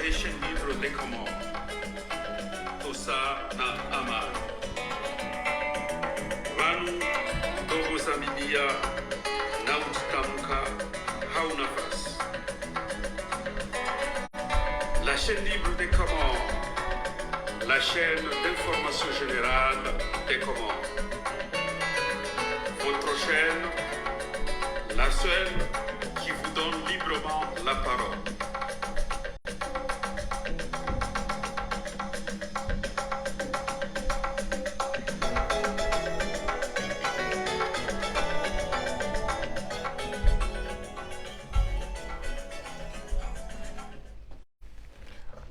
Haitian Livre des Comores, Tosa na Amar, Vanu, Dogo Zamilia, Naut Tamuka, Haunafas. La chaîne libre des Comores, la chaîne d'information générale des Comores. Votre chaîne, la seule qui vous donne librement la parole.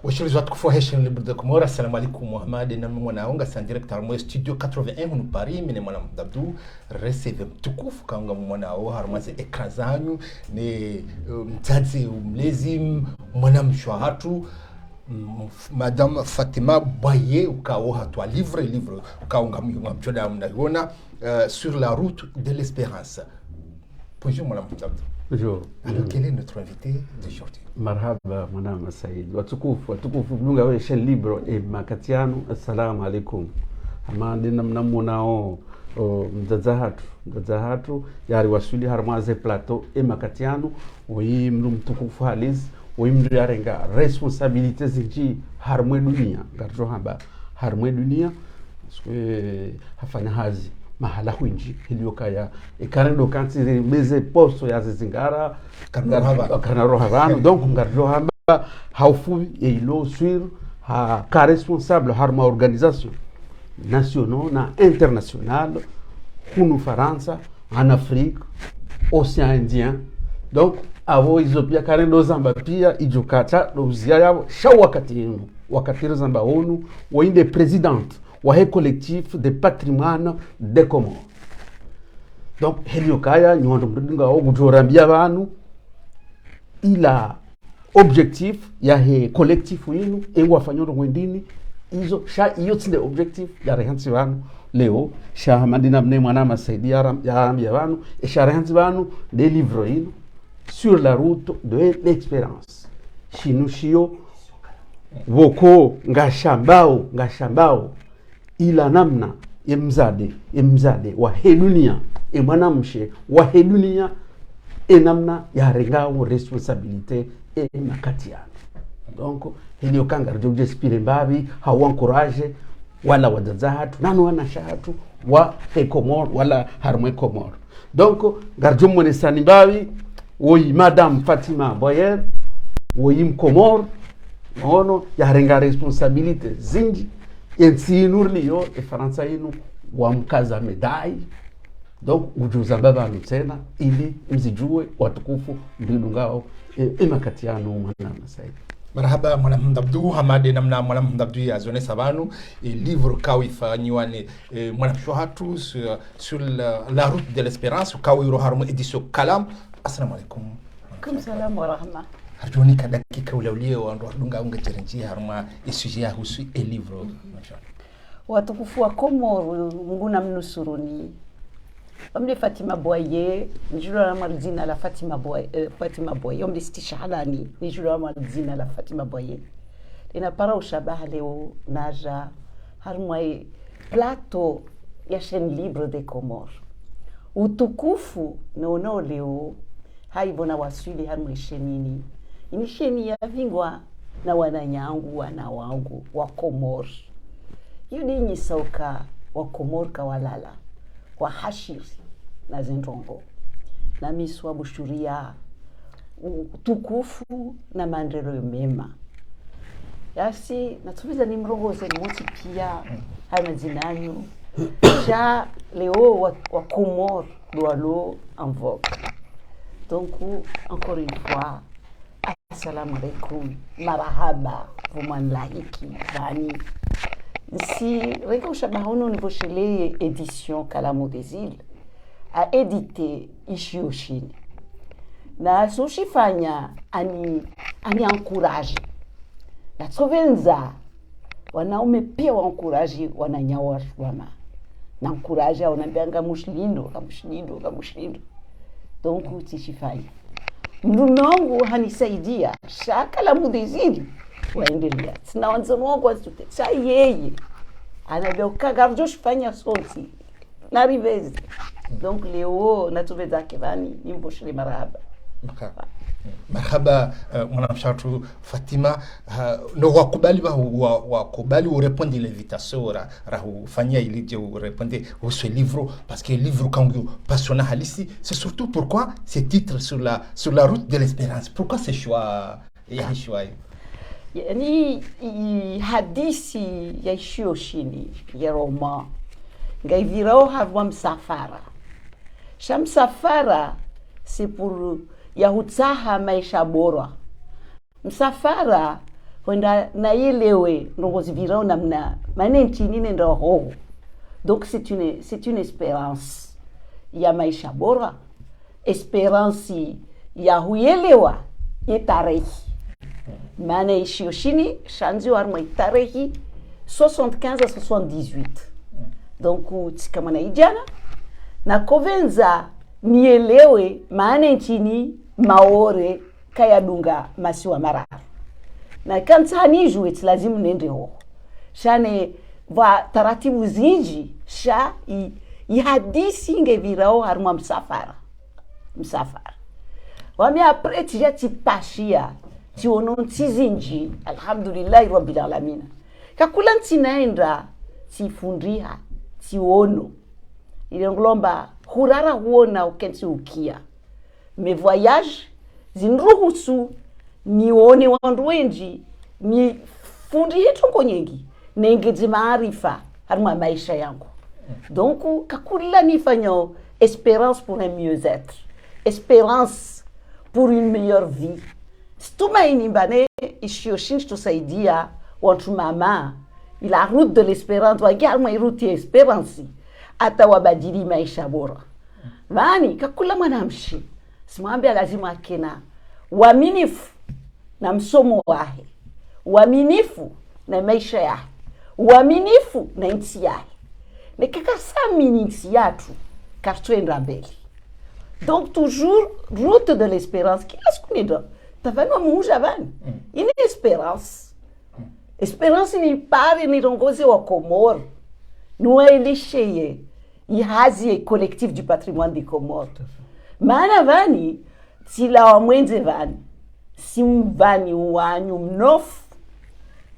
Washirizi watukufu wa Haitian Libre des Comores, assalamu alaikum Mohamed na mwanaonga san directeur mo studio 81 hunu Paris mine mwana mdabdu receive mtukufu kaunga mwanao harmaze ekran zanyu ni mtadzi mlezi mwana mshwahatu Madame Fatima Boye ukao hatwa livre ukaunga mchoda mnaiona sur la route de l'espérance. Bonjour mwana mdabdu. Bonjour. Alors quel est notre invité d'aujourd'hui? Marhaba mwanama Said. Watukufu mnunga wa Haitian Libre e makatiano. Assalamu alaikum. Amande namnamonao mzazahatu yari wasuli harmaze plateau e makatiano oyi mnu mtukufu haliz oyi mnu yarenga responsabilité zinji harmwe dunia garjo hamba harmwe dunia hafanya hazi mahala huinji hiliyokaya ikarendo kanti meze posto ya zingara kanaro havano donc ngarjo hamba haufu ilo sur ha ka responsable harma organisation nationaux na international hunu Faransa en Afrique Océan Indien donc avo izopia karendo zamba pia ijokata dozia yabo wakati zamba honu wainde présidente wa collectif de patrimoine des Comores. Donc heliokaya nyondo mdinga o gutorambia banu ila objectif ya he collectif winu engwa fanyoro mwendini izo sha iyo tsinde objectif ya rehansi banu leo sha madina mne mwana masaidi ya ambia banu e sha rehansi banu des livres ino sur la route de l'expérience shinushio woko ngashambao ila namna emzade wa hedunia mwanamshe wa hedunia namna ya rengao responsabilité makatiano. Donc hilio kanga rjoje spire mbabi hawa encourage wala wadazahatu nanu wana shahatu wa Comore wala harmwe Comore. Donc garjo mwene sani mbabi woyi Madame Fatima Boye woyi Comore ono ya renga responsabilité zinji yensi nurliyo Faransa inu wa mkaza medai. Donc ujuza baba tena ili mzijue watukufu ndilungao makatiano mwana Said. Marhaba mwana mdabdu hamade namna mwana mdabdu ya zone savanu livre kawi fanywa ni mwana mshwahatu sur la route de l'espérance kawi roharmu édition Kalam. Assalamu alaikum. Kum salam wa rahma. Harjoni kadakika ulaulie wa ndunga unga cherenji harma isuji ya husu livre. Watukufu wa Comores nguna mnusuruni. Omle Fatima Boye, nijula na malizina la Fatima Boye, omle stishalani, nijula na malizina la Fatima Boye. Ina para ushabaha leo naja harmai plateau ya chaîne libre des Comores. Utukufu naonao leo haibona wasuli harmai shenini. Ini sheni ya vingwa na wananyangu wanangu wa Comores. Yudi nyisauka wa Comores kawalala. Wa hashiri na zendrongo na miswa bushuria tukufu na mandrero mema yasi natubiza ni mrongoze moti pia hana zinanyu ja leo wa Comores doalo en vogue. Donc encore une fois assalamu alaikum marahaba vumanlaiki bani si Reko Shabahono Nivoshele édition Kalamo des Îles a édité Ishioshine. Na soshifanya ani encourage. Na tsovenza wanaume pia wa encourage wananyawa wama. Na encourage wanabianga mushlindo. Donc tishifanya. Mnunongu hanisaidia shaka la mudezili waendelea sina wanzano wangu wasute cha yeye anabeuka garjo shifanya sonti na rivezi donc leo natuveza kivani nimboshile marahaba marhaba mwanamshatu Fatima no wakubali wakubali urépondre l'invitation rahufanyia ilije urépondre ce livre parce que livre kangu passionnant halisi c'est surtout pourquoi ce titre sur la route de l'espérance pourquoi ce choix ya choix yani hadithi ya Shioshini ya roman ngaivirao havwa msafara shamsafara c'est pour yahutaha maisha bora msafara kwenda na yelewe ndongozi virao namna maana nchini nenda ho donc c'est une espérance ya maisha bora espérance ya huyelewa yetarehi maana Shioshini shanzi warma tarehi 75 à 78 donc kama na ijana na kovenza nielewe maana nchini maore kaya dunga masiwa mara na kansani juet lazima nende ho shane va taratibu zinji sha i hadisi ngevirao harma msafara wami apre tija tipashia tiono ntizinji alhamdulillah rabbil alamin kakula ntinaenda tifundria tiono ile ngolomba hurara huona ukensi ukia me voyage zinruhusu nione wandu wengi ni fundi yetu konyengi nengezi maarifa harma maisha yangu donc kakula nifanyo espérance pour un mieux-être espérance pour une meilleure vie stumaini mbane Shioshini tusaidia watu mama ila route de l'espérance wagarma route ya espérance hata wabadili maisha bora vani kakula mwanamshi simwambia lazima akena uaminifu na msomo wahe uaminifu na maisha yahe uaminifu na nchi yahe nekakasamini nchi yatu katuenda mbele donc toujours route de l'espérance kila siku nido tavano muja vani ina espérance ni pare ni rongozi wa Komoro nuelisheye ihazi collectif du patrimoine des Comores maana vani sila wa mwenze vani simvani wanyu mnofu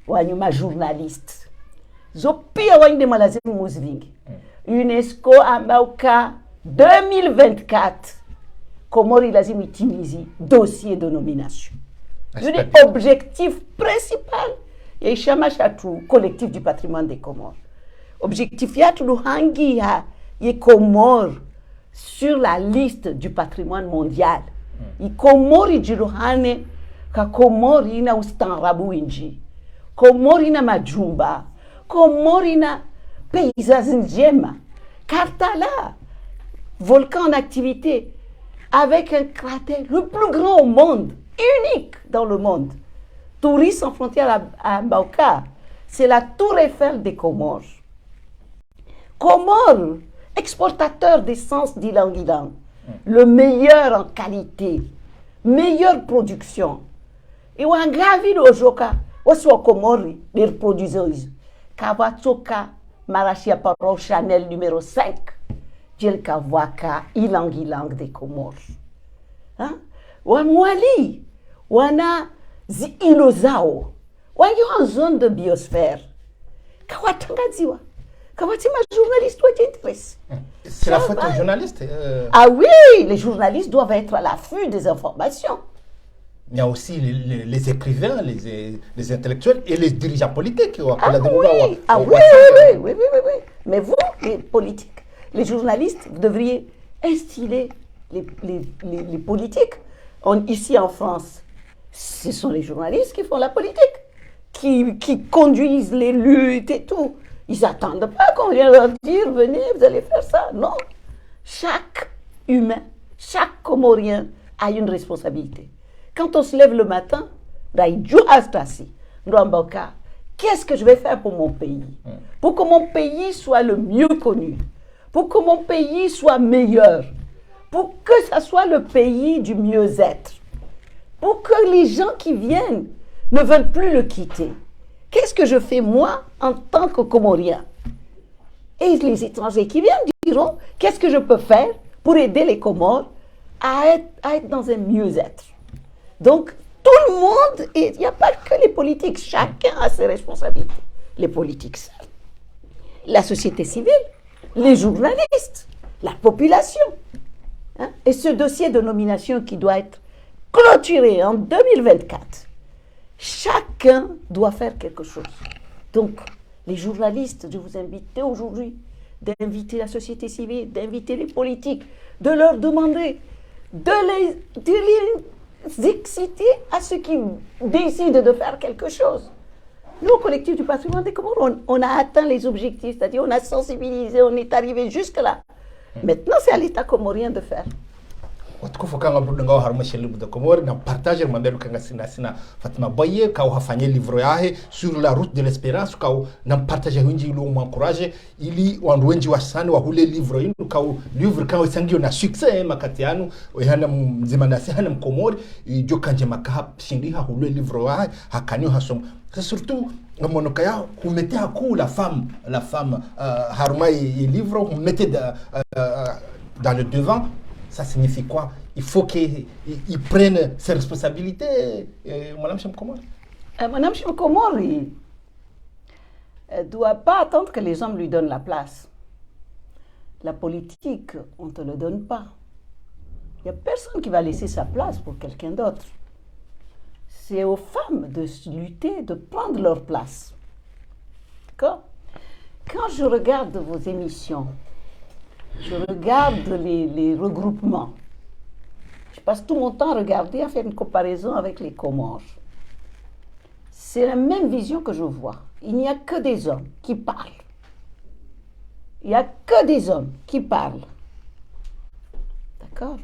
wanyu ma journaliste zopia wande malazimu muzvingi UNESCO ambauka 2024 Komori lazima itimizi dossier de nomination yule objectif principal ya ishama shatu collectif du patrimoine des Comores objectif yatu luhangi ya Comores sur la liste du patrimoine mondial Komori jiruhane ka Komori ina ustaarabu inji Komori ina majumba Komori ina paysage njema Kartala volcan en activité avec un cratère le plus grand au monde unique dans le monde Touristes sans frontières à Mbauka c'est la tour Eiffel des Comores Comores exportateur d'essence d'Ilang-Ilang le meilleur en qualité meilleure production et wangavi dojoka wasi wa Komori les producteurs Kawatoka Marachia Paro Chanel numéro 5 Djel Kawaka Ilang-Ilang des Comores hein wamwali wana zi ilo zao wangi en zone de biosphère kawatangaziwa kawatima journaliste doit t'intéresser c'est la faute des journalistes ah oui les journalistes doivent être à l'affût des informations il y a aussi les écrivains, les intellectuels et les dirigeants politiques. Oui. Mais vous, les politiques, les journalistes, vous devriez instiller les politiques. Ici en France, ce sont les journalistes qui font la politique, qui conduisent les luttes et tout. Ils n'attendent pas qu'on vienne leur dire, venez, vous allez faire ça. Non. Chaque humain, chaque Comorien a une responsabilité. Quand on se lève le matin, qu'est-ce que je vais faire pour mon pays? Pour que mon pays soit le mieux connu, pour que mon pays soit meilleur, pour que ça soit le pays du mieux-être, pour que les gens qui viennent ne veulent plus le quitter. Qu'est-ce que je fais moi en tant que Comorien? Et les étrangers qui viennent diront, qu'est-ce que je peux faire pour aider les Comores à être dans un mieux-être? Donc, tout le monde, il n'y a pas que les politiques, chacun a ses responsabilités. Les politiques, la société civile, les journalistes, la population. Hein? Et ce dossier de nomination qui doit être clôturé en 2024, chacun doit faire quelque chose. Donc, les journalistes, je vous invite aujourd'hui d'inviter la société civile, d'inviter les politiques, de leur demander de les exciter à ceux qui décident de faire quelque chose. Nous, au collectif du patrimoine des Comores, on a atteint les objectifs, c'est-à-dire on a sensibilisé, on est arrivé jusque-là. Maintenant, c'est à l'État comorien de faire. watukufu kanga nga harmashe libu de Comores na partager mambelu kanga sina Fatima Boye ka hafanye livre yahe sur la route de l'espérance ka na partager winji lu m'encourager ili wandu wenji wasani wa hule livre inu ka livre ka sangio na succès makatianu hana mzima na hana mkomori jo kanje makaha shindi ha hule livre yahe hakanyo hasom surtout monoka ya kumete haku la femme harma et livre kumete dans le devant. Ça signifie quoi? Il faut qu'ils prennent ses responsabilités, Madame Chemkomor. Madame Chemkomor, elle ne doit pas attendre que les hommes lui donnent la place. La politique, on ne te le donne pas. Il n'y a personne qui va laisser sa place pour quelqu'un d'autre. C'est aux femmes de lutter, de prendre leur place. D'accord? Quand je regarde vos émissions, je regarde les regroupements. Je passe tout mon temps à regarder, à faire une comparaison avec les Comores. C'est la même vision que je vois. Il n'y a que des hommes qui parlent. Il n'y a que des hommes qui parlent. D'accord?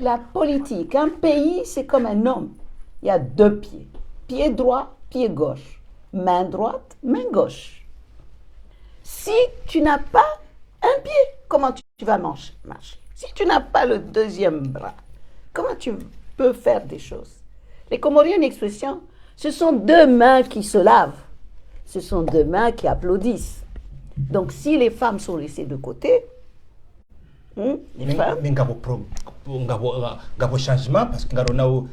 La politique, un pays, c'est comme un homme. Il y a deux pieds. Pied droit, pied gauche. Main droite, main gauche. Si tu n'as pas un pied, comment tu vas marcher? Si tu n'as pas le deuxième bras, comment tu peux faire des choses? Les Comoriens, une expression, ce sont deux mains qui se lavent. Ce sont deux mains qui applaudissent. Donc, si les femmes sont laissées de côté, les femmes... Mais ngabo changement parce que ngaro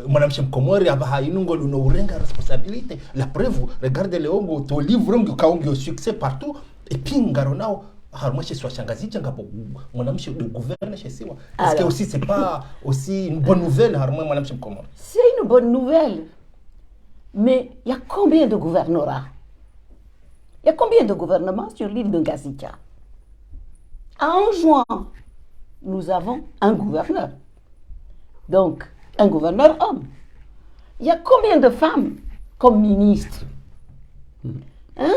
Madame Chemkomor aba inungo luno urenga responsabilité. La preuve, regardez le ongo to livre ngo kaongo succès partout et puis ngaro nao harmo chez soit shangazi ngabo Madame Chemkomor de gouverner chez soi. Est-ce que aussi c'est pas aussi une bonne nouvelle harmo Madame Chemkomor? C'est une bonne nouvelle. Mais il y a combien de gouvernorats? Il y a combien de gouvernements sur l'île de Ngazija? En juin, nous avons un gouverneur. Donc, un gouverneur homme. Il y a combien de femmes comme ministres? Hein?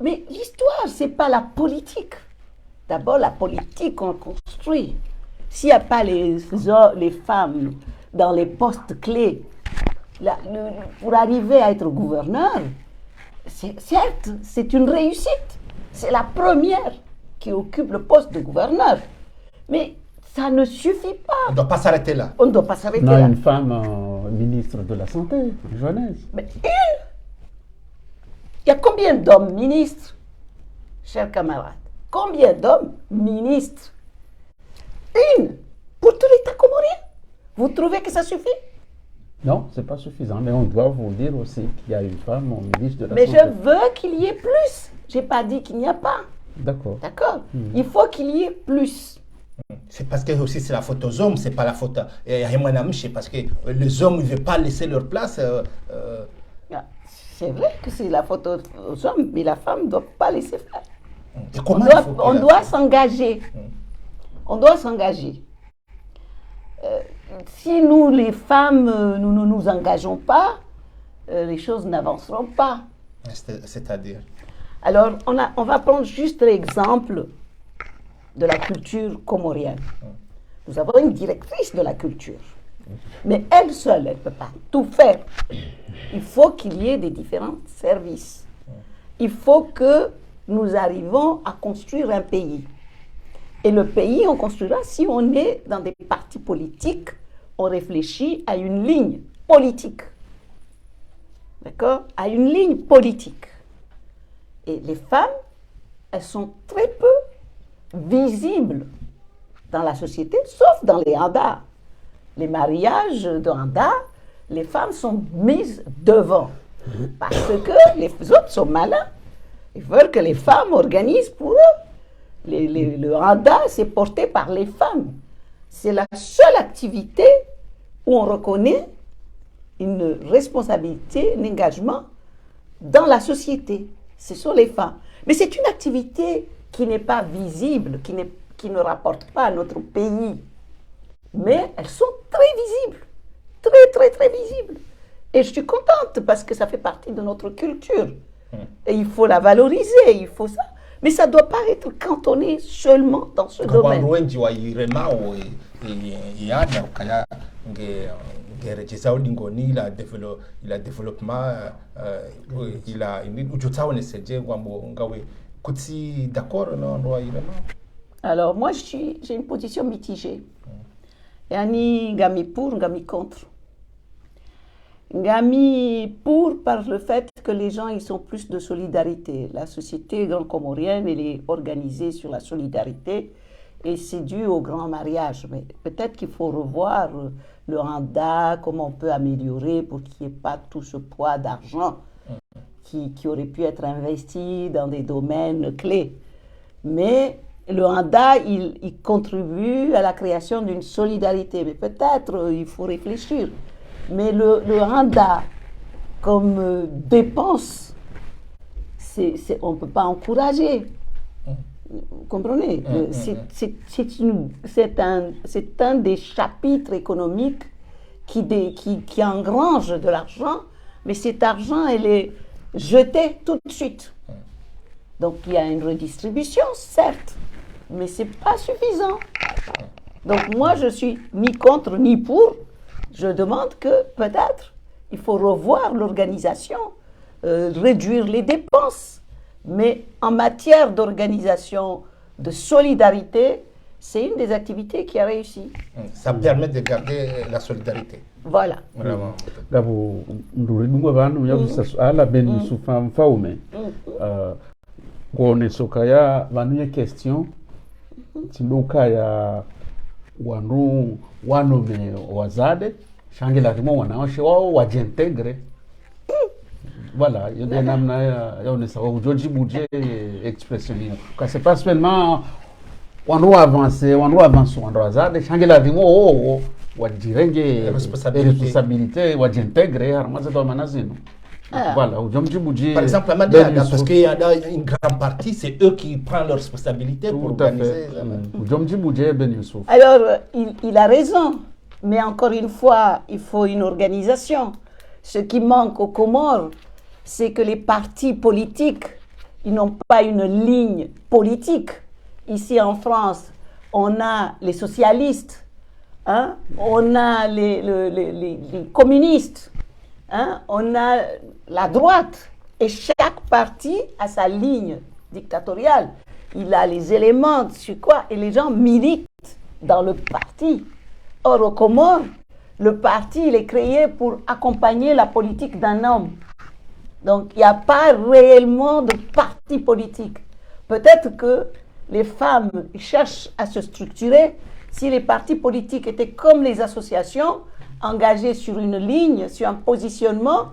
Mais l'histoire, ce n'est pas la politique. D'abord, la politique, on construit. S'il n'y a pas les femmes dans les postes clés, pour arriver à être gouverneur, certes, c'est une réussite. C'est la première qui occupe le poste de gouverneur. Mais ça ne suffit pas. On ne doit pas s'arrêter là. On ne doit pas s'arrêter là. Là. Une femme ministre de la Santé, Johannes. Mais une. Il y a combien d'hommes ministres, chers camarades? Combien d'hommes ministres? Une. Pour tout l'État comorien. Vous trouvez que ça suffit? Non, ce n'est pas suffisant. Mais on doit vous dire aussi qu'il y a une femme ministre de la Santé. Santé. Mais je veux qu'il y ait plus. Je n'ai pas dit qu'il n'y a pas. D'accord. D'accord. Il faut qu'il y ait plus. C'est parce que aussi c'est la faute aux hommes, c'est pas la faute à parce que les hommes ne veulent pas laisser leur place. C'est vrai que c'est la faute aux hommes, mais la femme ne doit pas laisser faire. Et comment on doit s'engager. On doit s'engager. Si nous, les femmes, nous ne nous engageons pas, les choses n'avanceront pas. C'est-à-dire? Alors, on va prendre juste l'exemple de la culture comorienne. Nous avons une directrice de la culture. Mais elle seule, elle ne peut pas tout faire. Il faut qu'il y ait des différents services. Il faut que nous arrivons à construire un pays. Et le pays, on construira si on est dans des partis politiques on réfléchit à une ligne politique. D'accord? À une ligne politique. Et les femmes, elles sont très peu visibles dans la société, sauf dans les handas. Les mariages de handas, les femmes sont mises devant. Parce que les autres sont malins. Ils veulent que les femmes organisent pour eux. Le handa, c'est porté par les femmes. C'est la seule activité où on reconnaît une responsabilité, un engagement dans la société. Ce sont les femmes. Mais c'est une activité qui n'est pas visible, qui ne rapporte pas à notre pays. Mais elles sont très visibles. Très, très, très visibles. Et je suis contente parce que ça fait partie de notre culture. Et il faut la valoriser, il faut ça. Mais ça ne doit pas être cantonné seulement dans ce domaine. Alors moi j'ai une position mitigée. Yani ngami pour, ngami contre. Ngami pour par le fait que les gens ils sont plus de solidarité. La société grand-comorienne elle est organisée sur la solidarité et c'est dû au grand mariage. Mais peut-être qu'il faut revoir le handa, comment on peut améliorer pour qu'il n'y ait pas tout ce poids d'argent qui aurait pu être investi dans des domaines clés. Mais le handa, il contribue à la création d'une solidarité. Mais peut-être il faut réfléchir. Mais le handa, comme dépense, on ne peut pas encourager. Vous comprenez? C'est un des chapitres économiques qui engrange de l'argent, mais cet argent, il est jeté tout de suite. Donc il y a une redistribution, certes, mais ce n'est pas suffisant. Donc moi, je suis ni contre ni pour. Je demande que peut-être il faut revoir l'organisation, réduire les dépenses. Mais en matière d'organisation, de solidarité, c'est une des activités qui a réussi. Ça permet de garder la solidarité. Voilà. Vraiment. Gabo nduri dungo bantu yavusa ala beni sufa mfaume kuone sokaya bantu ya question tinduka ya wanu wanome wazade shangela rimo wanaoshe wao wajentegre. Voilà, il y a des noms là, on est ça, aujourd'hui budget expression. Quand c'est pas seulement on doit avancer, on doit zade shangela rimo wadirenge responsabilité wajintegre harmaza do manazino. Voilà, aujourd'hui budget. Par exemple, parce qu'il y a une grande partie, c'est eux qui prennent leurs responsabilités pour organiser. Aujourd'hui budget Ben Youssouf. Alors, il a raison, mais encore une fois, il faut une organisation. Ce qui manque aux Comores, c'est que les partis politiques, ils n'ont pas une ligne politique. Ici en France, on a les socialistes, hein? On a les communistes, hein? On a la droite. Et chaque parti a sa ligne dictatoriale. Il a les éléments sur quoi, et les gens militent dans le parti. Or, au Comores, le parti, il est créé pour accompagner la politique d'un homme. Donc, il n'y a pas réellement de parti politique. Peut-être que les femmes cherchent à se structurer. Si les partis politiques étaient comme les associations, engagées sur une ligne, sur un positionnement,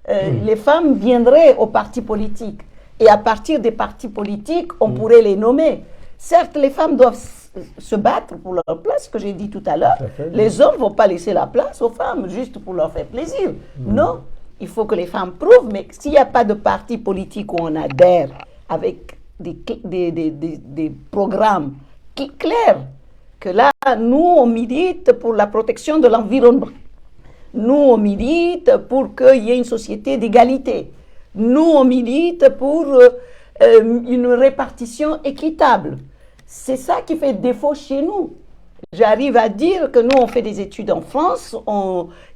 les femmes viendraient aux partis politiques. Et à partir des partis politiques, on pourrait les nommer. Certes, les femmes doivent se battre pour leur place, ce que j'ai dit tout à l'heure. Les hommes ne vont pas laisser la place aux femmes juste pour leur faire plaisir. Non. Il faut que les femmes prouvent, mais s'il n'y a pas de parti politique où on adhère avec des programmes clairs, que là, nous, on milite pour la protection de l'environnement. Nous, on milite pour qu'il y ait une société d'égalité. Nous, on milite pour une répartition équitable. C'est ça qui fait défaut chez nous. J'arrive à dire que nous, on fait des études en France,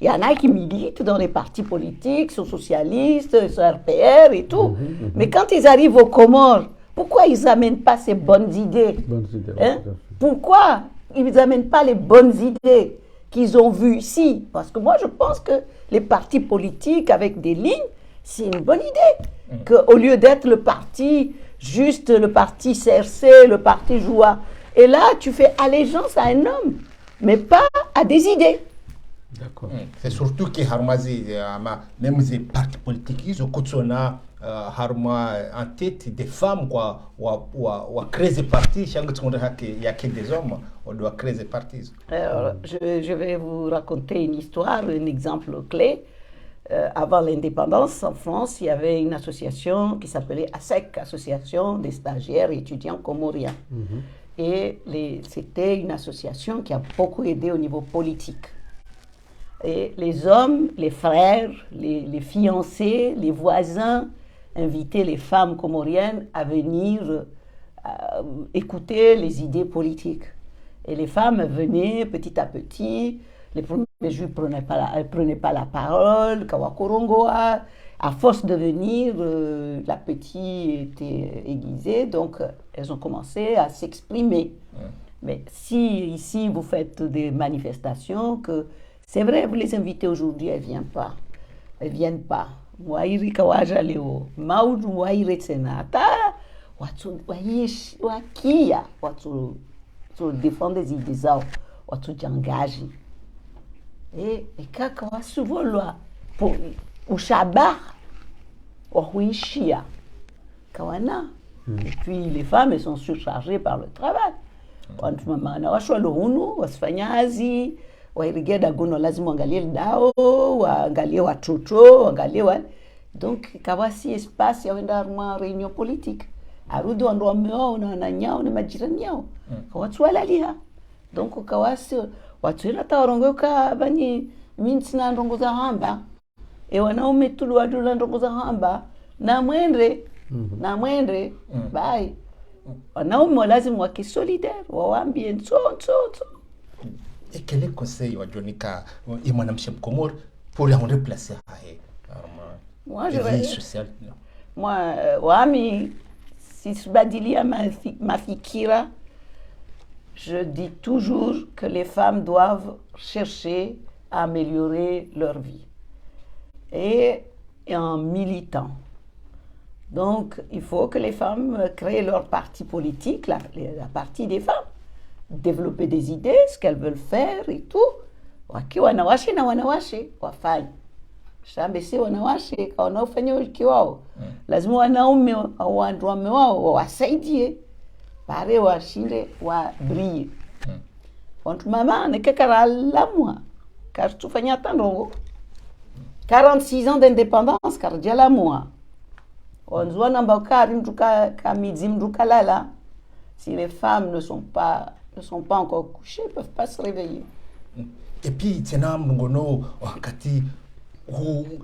il y en a qui militent dans les partis politiques, sont socialistes, sont RPR et tout. Mais quand ils arrivent aux Comores, pourquoi ils n'amènent pas ces bonnes idées, hein? Pourquoi ils n'amènent pas les bonnes idées qu'ils ont vu ici. Parce que moi, je pense que les partis politiques avec des lignes, c'est une bonne idée. Qu'au lieu d'être juste le parti CRC, le parti Joie, et là, tu fais allégeance à un homme, mais pas à des idées. D'accord. C'est surtout que Harmazi, même les partis politiques, ils ont Harma en tête des femmes, quoi, ou à créer des partis. Chaque fois qu'il y a que des hommes, on doit créer des partis. Alors, je vais vous raconter une histoire, un exemple clé. Avant l'indépendance, en France, il y avait une association qui s'appelait ASEC, Association des stagiaires et étudiants comoriens. Et c'était une association qui a beaucoup aidé au niveau politique. Et les hommes, les frères, les fiancés, les voisins invitaient les femmes comoriennes à venir écouter les idées politiques. Et les femmes venaient petit à petit. Les premiers jours, elles ne prenaient pas la parole. Kawakorongoa. À force de venir, la petite était aiguisée, donc elles ont commencé à s'exprimer. Mais si ici vous faites des manifestations, que c'est vrai, vous les invitez aujourd'hui, elles ne viennent pas. Elles ne viennent pas. Wairi kawajaleo, maudu wairi tsenata, watu wakia, watu défendre des idées zao, watu jangaji. Et kaka wasuvolwa pour ushaba wahuishia kawana. Et puis les femmes, elles sont surchargées par le travail. Wantumamana washwalo hunu wasifanyazi wairigia dagono lazima angalie dao waangalie watoto waangalie donc kawasi espace ya wenda arma réunion politique arudi ndo wameo na wananyao na majirani yao watu walalia donc kawasi watu ila tawarongoka bani mintsina ndongo za hamba e wanaume tulu wadula ndongo za hamba na mwendre bye wanaume lazima waki solidaire waambie nso. Et quel est le conseil wa Jonika et mwanamke mkomor pour en replacer moi wami si sibadilia mafikira, je dis toujours que les femmes doivent chercher à améliorer leur vie et en militant. Donc, il faut que les femmes créent leur parti politique, la partie des femmes, développer des idées, ce qu'elles veulent faire et tout. Waki wanawashe na wanawashe wafanye. Shambesi wanawashe kwa wanaofanya wiki wao. Lazima wanaume au wanaume wao wasaidie. Pare washinde wa brille. Wantu mama nekekara lamwa. Car tufanya tandongo. 46 ans d'indépendance car dia lamwa. On namba kari mtuka kamidzi mtuka lala. Si les femmes ne sont pas encore couchées, ne peuvent pas se réveiller. Et puis tena mngono wakati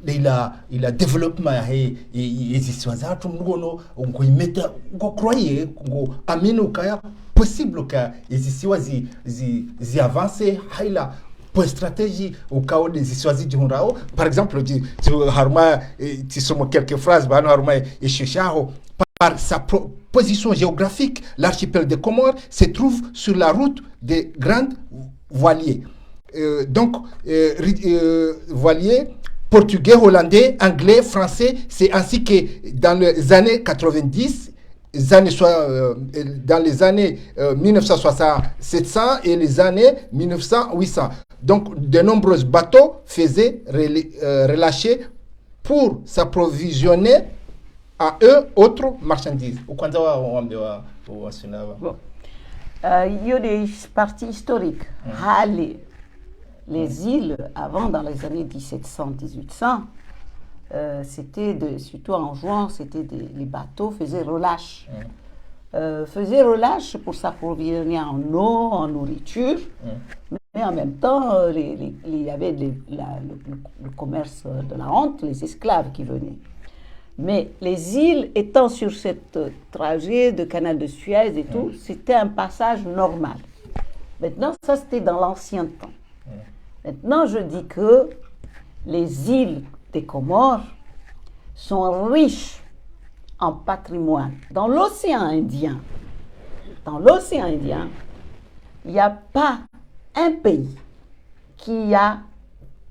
il a développement et histoires za watu mngono ngoimeta ngokroye ngo amino kaya possible ka histoires zi avancer haila pour stratégie au cas des histoires du Hunrao. Par exemple, tu harma tu sommes quelques phrases bano harma et chichao par sa position géographique, l'archipel des Comores se trouve sur la route des grands voiliers. Voiliers portugais, hollandais, anglais, français, c'est ainsi que dans les années 90, dans les années 1960-700 et les années 1900-800. Donc, de nombreux bateaux faisaient relâcher pour s'approvisionner à eux autres marchandises. Bon. Il y a des parties historiques. Les îles, avant, dans les années 1700-1800, c'était surtout en juin, c'était les bateaux faisaient relâche. Faisaient relâche pour s'approvisionner en eau, en nourriture. Mais en même temps, il y avait le commerce de la honte, les esclaves qui venaient. Mais les îles étant sur cette trajet de canal de Suez et tout, c'était un passage normal. Maintenant, ça c'était dans l'ancien temps. Maintenant, je dis que les îles des Comores sont riches en patrimoine. Dans l'océan Indien, il n'y a pas un pays qui a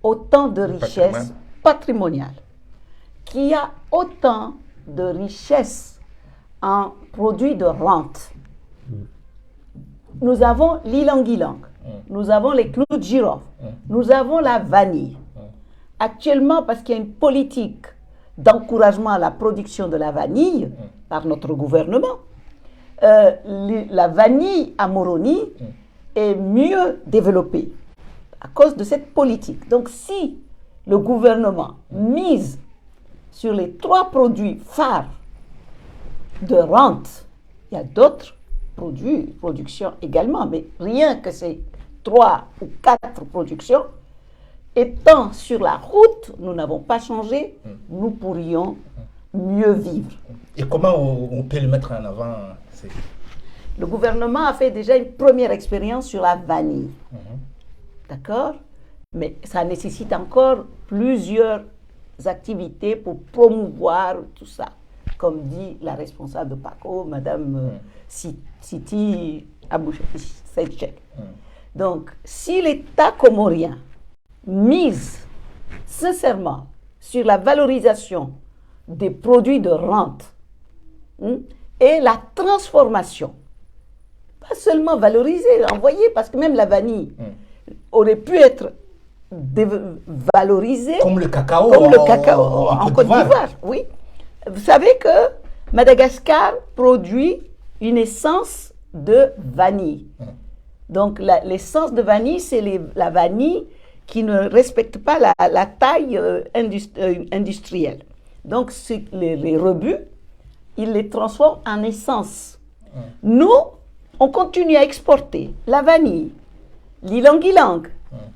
autant de richesses patrimoine. patrimoniales, qui a autant de richesses en produits de rente. Nous avons l'ilang-ilang, nous avons les clous de girofle, nous avons la vanille. Actuellement, parce qu'il y a une politique d'encouragement à la production de la vanille par notre gouvernement, la vanille à Moroni est mieux développée à cause de cette politique. Donc si le gouvernement mise sur les 3 produits phares de rente, il y a d'autres productions également, mais rien que ces 3 ou 4 productions, étant sur la route, nous n'avons pas changé, nous pourrions mieux vivre. Et comment on peut le mettre en avant? Le gouvernement a fait déjà une première expérience sur la vanille. D'accord? Mais ça nécessite encore plusieurs activités pour promouvoir tout ça. Comme dit la responsable de PACO, Madame Siti Abouchek. Donc, si l'État comorien mise sincèrement sur la valorisation des produits de rente et la transformation, pas seulement valoriser, envoyer, parce que même la vanille aurait pu être valorisée comme le cacao, en Côte d'Ivoire. Oui. Vous savez que Madagascar produit une essence de vanille. Donc l'essence de vanille, c'est la vanille qui ne respecte pas la taille industrielle. Donc les rebuts, ils les transforment en essence. Nous, on continue à exporter la vanille, l'ilang-ilang,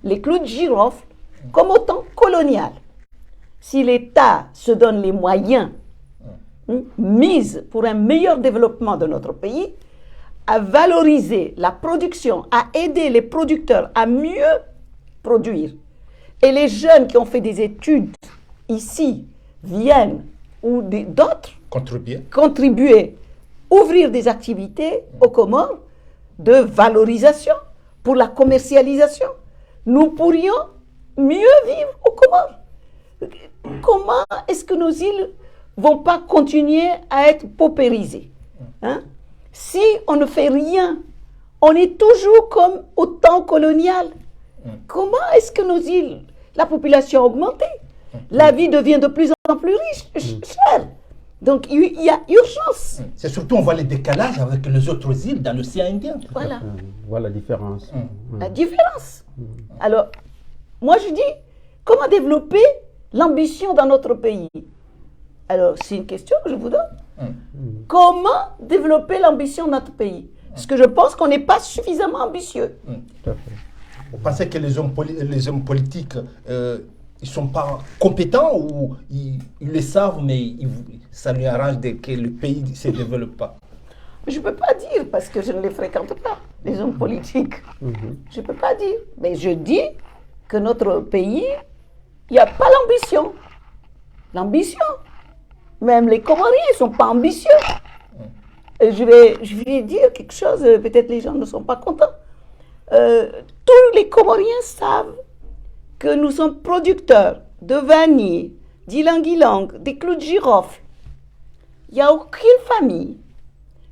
les clous de girofle, comme au temps colonial. Si l'État se donne les moyens, mise pour un meilleur développement de notre pays, à valoriser la production, à aider les producteurs à mieux produire. Et les jeunes qui ont fait des études ici viennent, ou d'autres, contribuer, ouvrir des activités aux Comores de valorisation pour la commercialisation. Nous pourrions mieux vivre aux Comores. Comment est-ce que nos îles vont pas continuer à être paupérisées? Si on ne fait rien, on est toujours comme au temps colonial. Comment est-ce que nos îles, la population a augmenté, la vie devient de plus en plus riche, chère. Donc il y a urgence. C'est surtout, on voit les décalages avec les autres îles dans l'océan Indien. Voilà. Voilà la différence. La différence. Alors, moi je dis, comment développer l'ambition dans notre pays? Alors, c'est une question que je vous donne. Comment développer l'ambition de notre pays? Parce que je pense qu'on n'est pas suffisamment ambitieux. Tout à fait. Vous pensez que les hommes politiques, ils ne sont pas compétents ou ils le savent, mais ça lui arrange que le pays ne se développe pas? Je ne peux pas dire parce que je ne les fréquente pas, les hommes politiques. Je ne peux pas dire. Mais je dis que notre pays, il n'y a pas l'ambition. L'ambition. Même les Comoriens ne sont pas ambitieux. Je vais dire quelque chose, peut-être les gens ne sont pas contents. Tous les Comoriens savent que nous sommes producteurs de vanille, d'ilang-ilang, des clous de girofle. Il n'y a aucune famille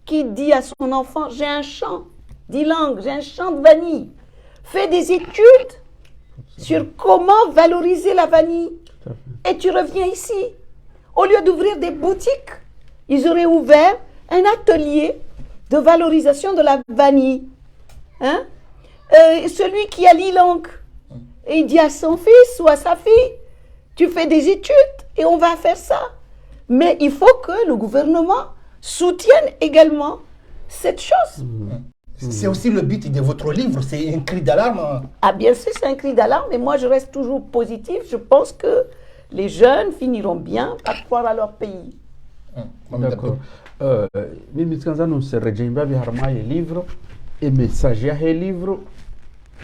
qui dit à son enfant, j'ai un champ d'ilang, j'ai un champ de vanille. Fais des études sur comment valoriser la vanille. Et tu reviens ici. Au lieu d'ouvrir des boutiques, ils auraient ouvert un atelier de valorisation de la vanille. Celui qui a l'ilang, et il dit à son fils ou à sa fille, tu fais des études et on va faire ça. Mais il faut que le gouvernement soutienne également cette chose. C'est aussi le but de votre livre, c'est un cri d'alarme. Ah bien sûr, c'est un cri d'alarme, mais moi je reste toujours positif. Je pense que les jeunes finiront bien par croire à leur pays. D'accord. Mimi Tkanzano se rejimba biharmaye livro e message ya livro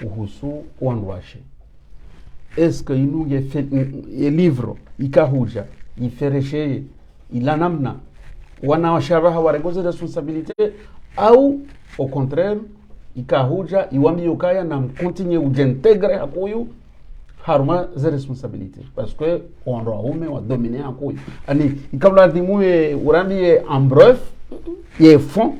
uhusu wanwashe. Est-ce que inu ye livro ikahuja ifereshe ilanamna wanawashabaha warengoze responsabilité au contraire ikahuja iwambi yokaya na mkontinye ujentegre hakuyu haruma ze responsabilité parce que on doit ume wa dominer hakuyu ani ikabla dimuye urambi en bref ye fond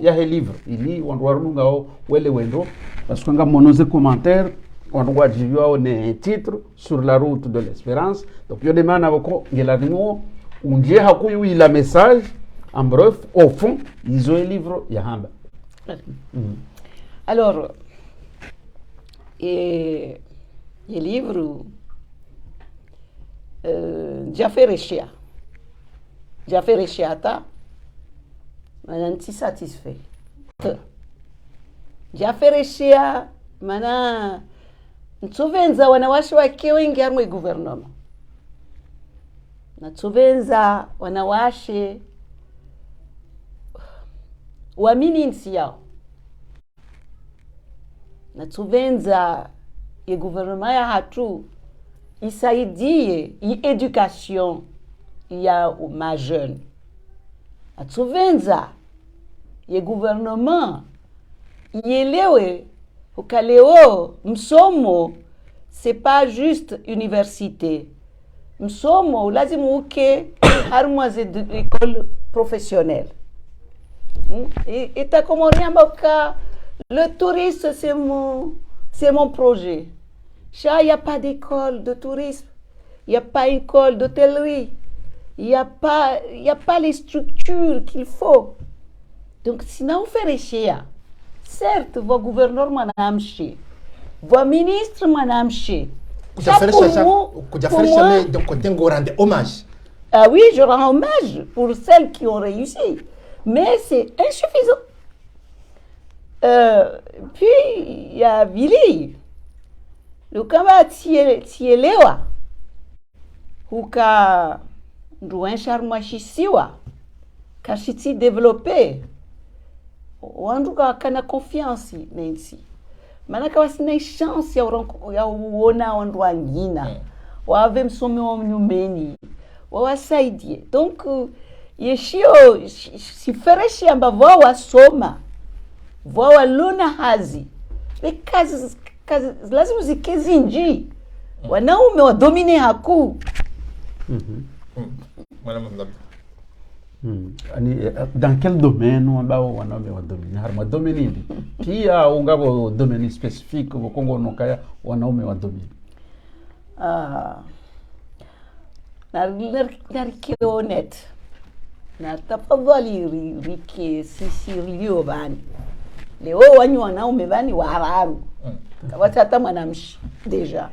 ya he livre ili wandwarunga wele wendo parce que nga monoze commentaire on doit dire on un titre sur la route de l'espérance donc yo demande avoko ngeladimo unje hakuyu ila message en bref au fond ils ont un livre ya hamba. Alors et le livre Jaffe Rechiata mana nti satisfait Jaffe Rechia mana ntsovenza wanawashi wake wengi harumwe gouvernement na tsovenza wanawashe wamini nsi yao na tsovenza ye gouvernement ya hatu isaidie i education ya ma jeune na tsovenza ye gouvernement yelewe ukaleo msomo c'est pas juste université msomo lazima uke harumwa ze école professionnelle et ta komoriamba ka le tourisme c'est mon projet. Il n'y a pas d'école de tourisme, il n'y a pas d'école d'hôtellerie, il n'y a pas les structures qu'il faut. Donc, sinon, on fait réchia. Certes, vos gouverneurs m'en amché, vos ministres m'en amché. Hommage. Ah oui, je rends hommage pour celles qui ont réussi. Mais c'est insuffisant. Puis, il y a Vili. Le kama tielewa. Huka ndouin charmachisiwa. Kashiti développé. Wanduka kana confiance nensi. Manaka wasina chance ya uona wandu wangina. Wave msomi wa mnyumeni. Wawasaidie. Donc, yeshio si fereshi amba vawa soma. Vawa luna hazi. Kazi lazima zikezinji. Wanaume wadomine haku. Dans quel domaine ambao wanaume wadomine? Harma domaine hili. Pia ungabo domaine spécifique Kongo nokaya wanaume wadomine. Nariki honnête. Na tafadhali rike sisi rilio bani. Leo wanyu wanaume bani wararu. Kawata hata mwanamshi déjà.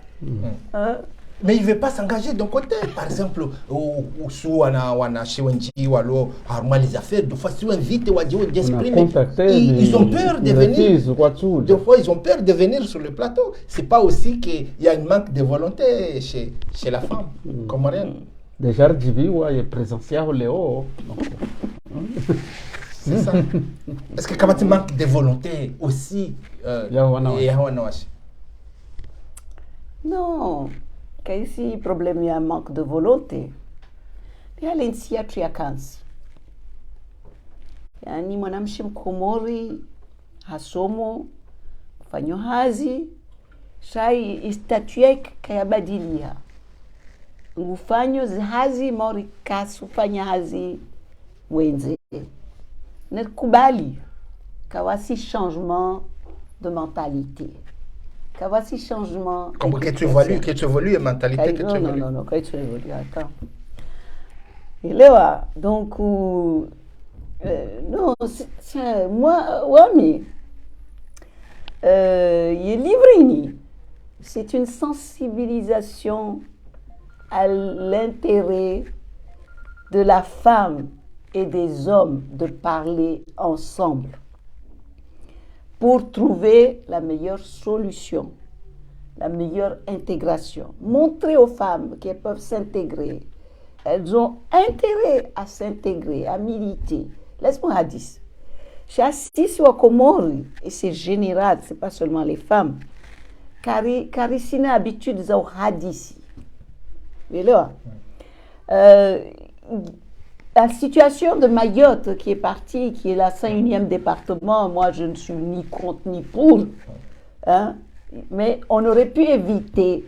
Mais il ne veut pas s'engager d'un côté. Par exemple, sous wana Chiwenji, Walo, Harma les affaires, de fois, si on invite Wadjo d'exprimer, ils ont peur de venir. Des fois, ils ont peur de venir sur le plateau. C'est pas aussi qu'il y a un manque de volonté chez la femme, comme rien. Déjà, Djibi, ouais, est présentiel au Léo. C'est ça. Est-ce que quand tu manques de volonté aussi, non. Ici, le problème, il y a un manque de volonté. Il y a l'initiative à Kansi. Yani mwanamshi mkomori hasomo fanyo hazi shai istatue kayabadilia ngufanyo hazi mori kasu fanya hazi wenze nekubali kawasi changement de mentalité. Voici changement. Comme que tu évolues, la mentalité que tu évolues. Non, quand tu évolues, attends. Et là, donc, non, c'est moi, mais livre, c'est une sensibilisation à l'intérêt de la femme et des hommes de parler ensemble pour trouver la meilleure solution, la meilleure intégration. Montrer aux femmes qu'elles peuvent s'intégrer. Elles ont intérêt à s'intégrer, à militer. Laisse-moi dire. Chez Assis ou à Komori, et c'est général, c'est pas seulement les femmes, car ici, n'a habitude de hadisi. Mais là, la situation de Mayotte qui est partie, qui est la 101e département, moi je ne suis ni contre ni pour, hein, mais on aurait pu éviter,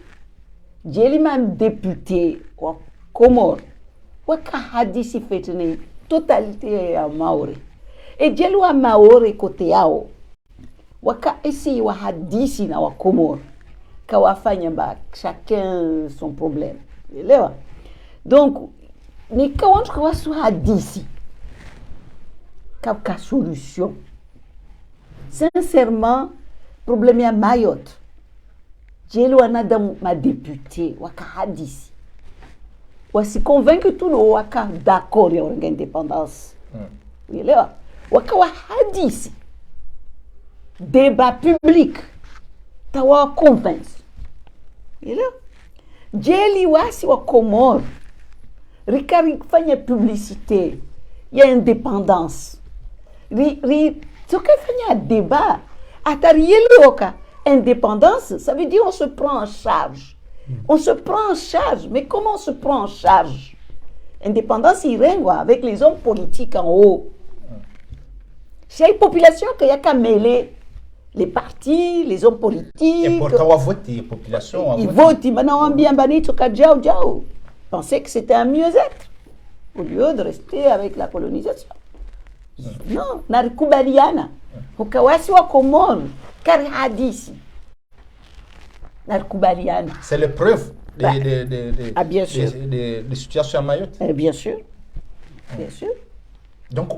j'ai même député au Comore, waka hadisi fetene totalité à Maori. Et j'ai à Maori côté yao, waka essaye wa hadisi na wa Comore, kawafanya ba chacun son problème. Elewa? Donc, ni kawantu kawasu hadisi kapka solution. Sincèrement, problème ya Mayotte. Jelo anada ma député waka hadisi. Wasi convaincu tout le waka d'accord ya orange indépendance. Elewa? Waka wa hadisi. Débat public. Tawa convaincre. Elewa? Jeli wasi wa Comore. Ricari fanya publicité, il y a indépendance. Ce que fait un débat, indépendance, ça veut dire on se prend en charge. On se prend en charge, mais comment on se prend en charge? Indépendance, il règne avec les hommes politiques en haut. C'est une population qui a qu'à mêler les partis, les hommes politiques. Et pourtant, on a voté, la population. Ils votent, maintenant on bien banni tout cas, jiao. Pensaient que c'était un mieux-être, au lieu de rester avec la colonisation. Non, narikubaliana. Ukawasi wa Komoro, kari hadisi. Narikubaliana. C'est la preuve bien sûr. de situation à Mayotte. Bien sûr. Bien sûr. Donc,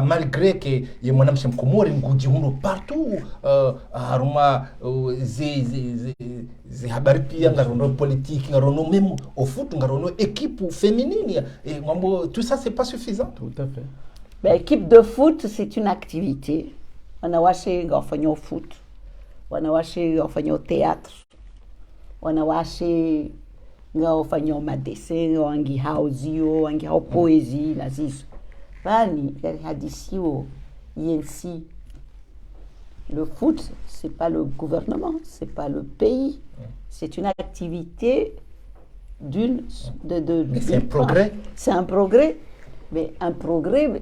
malgré que y a mon Komori partout, haruma habari pia ngarono politique, ngarono même au foot, ngarono équipe féminine, et tout ça c'est pas suffisant. Tout à fait. Ben, équipe de foot, c'est une activité. On a watché au foot, on a watché au théâtre, on a watché au dessin, angi hauzio, angi hau poésie, nazis. Bani, hadisio, yensi. Le foot, c'est pas le gouvernement, c'est pas le pays, c'est une activité Mais c'est un progrès. C'est un progrès, mais un progrès,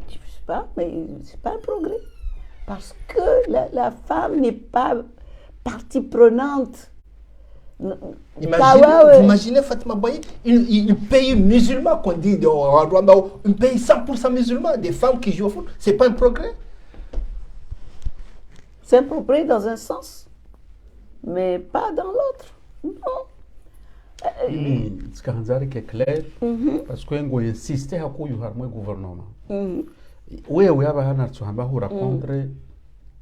je sais pas, mais c'est pas un progrès. Parce que la femme n'est pas partie prenante. Imaginez Fatima Boye, un pays musulman qu'on dit en Rwanda, un pays 100% musulman, des femmes qui jouent au foot, c'est pas un progrès? C'est un progrès dans un sens, mais pas dans l'autre. Non. Ce qui est clair, parce qu'on insiste à ce qu'il y ait un gouvernement. Oui, oui, raconter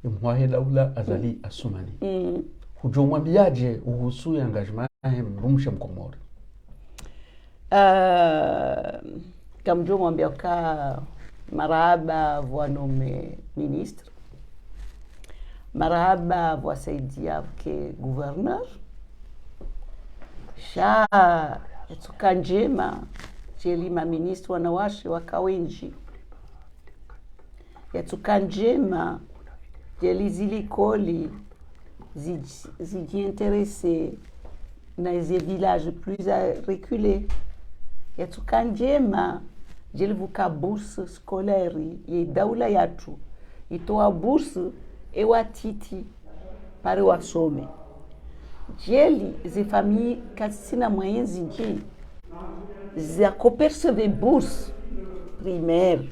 Mwahe Azali Assoumani. Hujomwambiaje uhusu engagement mrumshe Mkomori? Kama jomwambia ka marahaba voanome ministre, marahaba voasaidia ke gouverneur, sha etuka njema jeli ma ministre wanawashe wakawenji, etuka njema jeli zilikoli intéressés dans les villages plus reculés. Il y a tout kanjema, j'ai le bourse scolaire, il y a daula yatu, il y a bourse et watiti par wasome. J'ai les familles qui ont moyen zigi, za percevoir bourse primaire,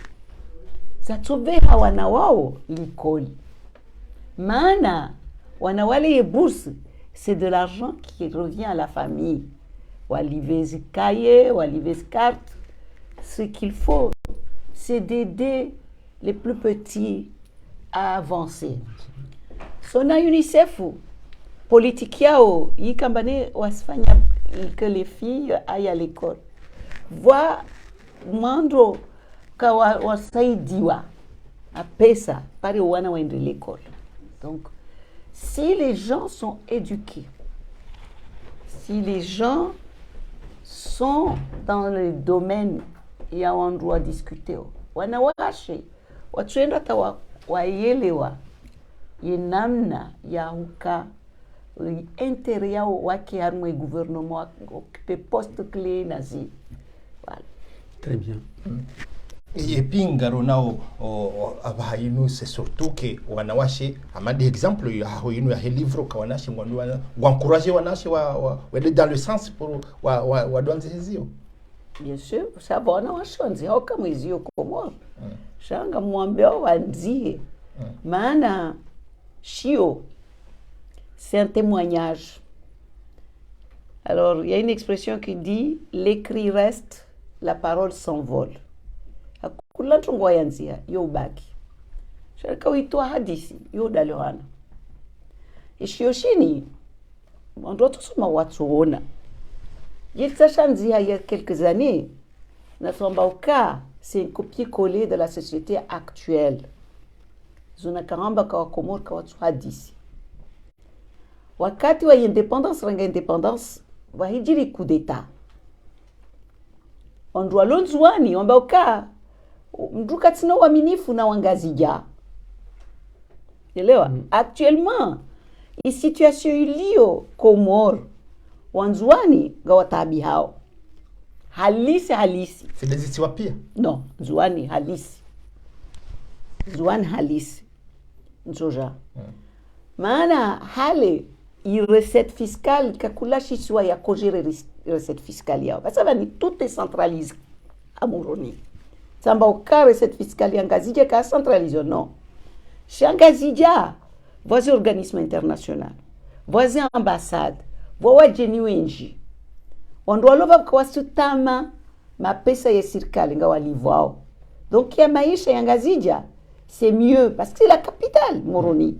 za trouvé hawana wao l'école. Mana wanawale ye bourse, c'est de l'argent qui revient à la famille. Walivez cahier, walivez carte. Ce qu'il faut, c'est d'aider les plus petits à avancer. Sona UNICEF, politique yao, yikambane wasfanya que les filles aillent à l'école. Voix mando ka wasaidiwa a pesa pare wana waende l'école. Donc si les gens sont éduqués, si les gens sont dans le domaine, il y a un droit à discuter. Wanawashe, watuenda tawa waelewa, yenamna ya uka intérieur wake harmwe gouvernement occuper poste clé nazi. Voilà. Très bien. Et puis ngaro nao abahinu c'est surtout que wanawashe amadi exemple ya hoyinu ya livre kwa wanashe ngwandu encourager wanashe wa dans le sens pour wa douanze hizio. Bien sûr, sabona washonzi hoka mwizio Komoro. Shanga mwambia wanzie. Maana shio c'est un témoignage. Alors, il y a une expression qui dit l'écrit reste, la parole s'envole. Kula chungwa yanzia yo ubaki. Sharika uitwa hadithi yo daliohana. Ishioshini ndo tusoma watuona. Yetsashanzia il y a quelques années, Nasambauka, c'est un copier-coller de la société actuelle. Zuna karamba kwa Komoro kwa watu hadithi. Wakati wa indépendance ranga indépendance wahijiri coup d'état. Ondwa lonzwani ombauka mduka tina uaminifu na wangazija. Elewa? Actuellement, i situation ilio Komoro wanzwani gawatabi hao. Halisi. Fidezitiwa pia? Non, Zouani halisi. Zouani halisi. Nzoja. Maana hale i recette fiscale kakulashi soit ya kogere recette fiscale yao. Parce que tout est centralisé à Moroni. Samba oka recette fiscale ya ngazija ka centralisé non. Shangazija voisin organisme international. Voisin ambassade. Voa jeni wenji. Ondwalova kwa sutama mapesa ya serikali ngawa livao. Donc ya maisha ya ngazija c'est mieux parce que c'est la capitale Moroni.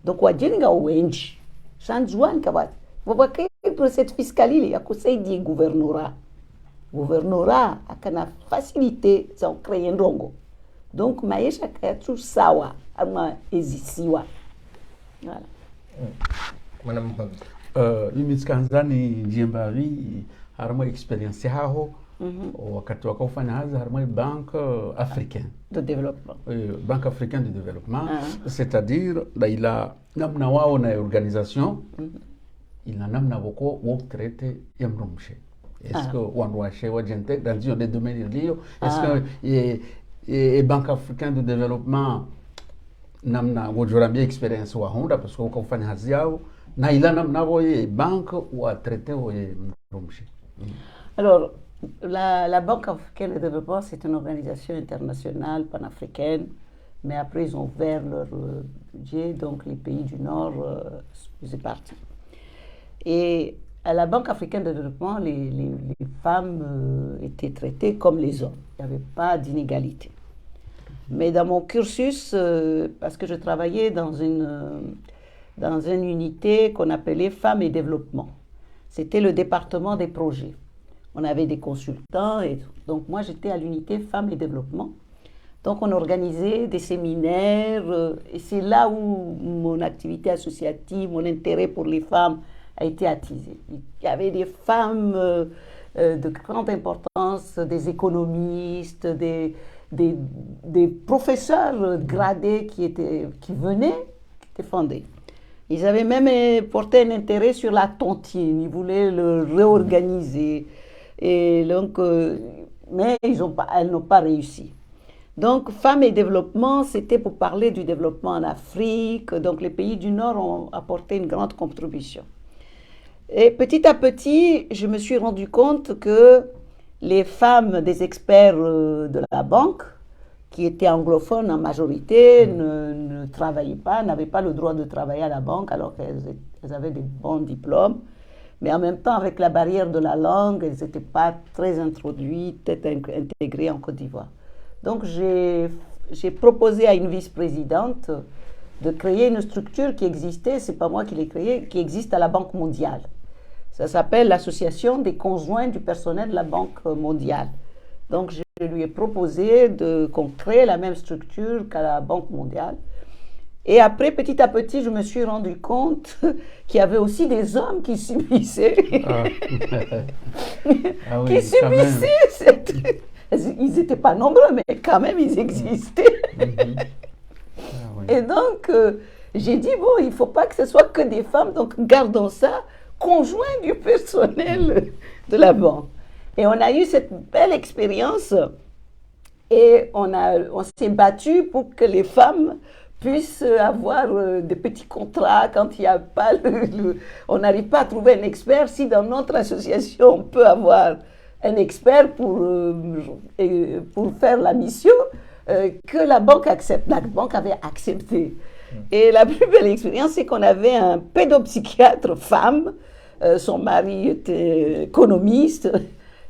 Donc wajenga wenji. Shanzwan kabat. Wabaki recette fiscale ile ya kusaidia gouvernorat akana facilité za créer ndongo. Donc maisha kayatu sawa ama ezisiwa. Voilà. Madame mimi sikanzani Njembari harimo experience yaho wakati wakafanya haza harimo banque africaine de développement. Banque africaine de développement, c'est-à-dire ila namna wao na organisation ila namna boko wo traité yamrumshe. Est-ce que wanwashe wajente dans des domaines liés? Est-ce que et Banque africaine de développement namna wajorambia experience wa honda parce que wakafanya hazi yao na ila namna woye banque wa traité woye mrumshe. Alors la Banque africaine de développement, c'est une organisation internationale panafricaine, mais après ils ont ouvert leur budget, donc les pays du Nord faisaient partie. Et à la Banque africaine de développement, les femmes étaient traitées comme les hommes. Il n'y avait pas d'inégalité. Mais dans mon cursus, parce que je travaillais dans une unité qu'on appelait Femmes et Développement. C'était le département des projets. On avait des consultants et tout. Donc moi j'étais à l'unité Femmes et Développement. Donc on organisait des séminaires et c'est là où mon activité associative, mon intérêt pour les femmes a été attisé. Il y avait des femmes de grande importance, des économistes, des professeurs gradés qui venaient, qui étaient fondés. Ils avaient même porté un intérêt sur la tontine, ils voulaient le réorganiser. Et donc, mais elles n'ont pas réussi. Donc, Femmes et Développement, c'était pour parler du développement en Afrique. Donc, les pays du Nord ont apporté une grande contribution. Et petit à petit, je me suis rendu compte que les femmes des experts de la banque, qui étaient anglophones en majorité, ne travaillaient pas, n'avaient pas le droit de travailler à la banque alors qu'elles avaient des bons diplômes. Mais en même temps, avec la barrière de la langue, elles n'étaient pas très introduites, intégrées en Côte d'Ivoire. Donc, j'ai proposé à une vice-présidente de créer une structure qui existait, c'est pas moi qui l'ai créée, qui existe à la Banque mondiale. Ça s'appelle l'Association des conjoints du personnel de la Banque mondiale. Donc, je lui ai proposé qu'on crée la même structure qu'à la Banque mondiale. Et après, petit à petit, je me suis rendu compte qu'il y avait aussi des hommes qui subissaient. Qui subissaient. Ils n'étaient pas nombreux, mais quand même, ils existaient. Et donc, j'ai dit, bon, il ne faut pas que ce soit que des femmes, donc gardons ça, conjoints du personnel de la banque. Et on a eu cette belle expérience et on s'est battu pour que les femmes puissent avoir des petits contrats quand il n'y a pas on n'arrive pas à trouver un expert. Si dans notre association on peut avoir un expert pour faire la mission, que la banque accepte. La banque avait accepté. Et la plus belle expérience, c'est qu'on avait un pédopsychiatre femme. Son mari était économiste.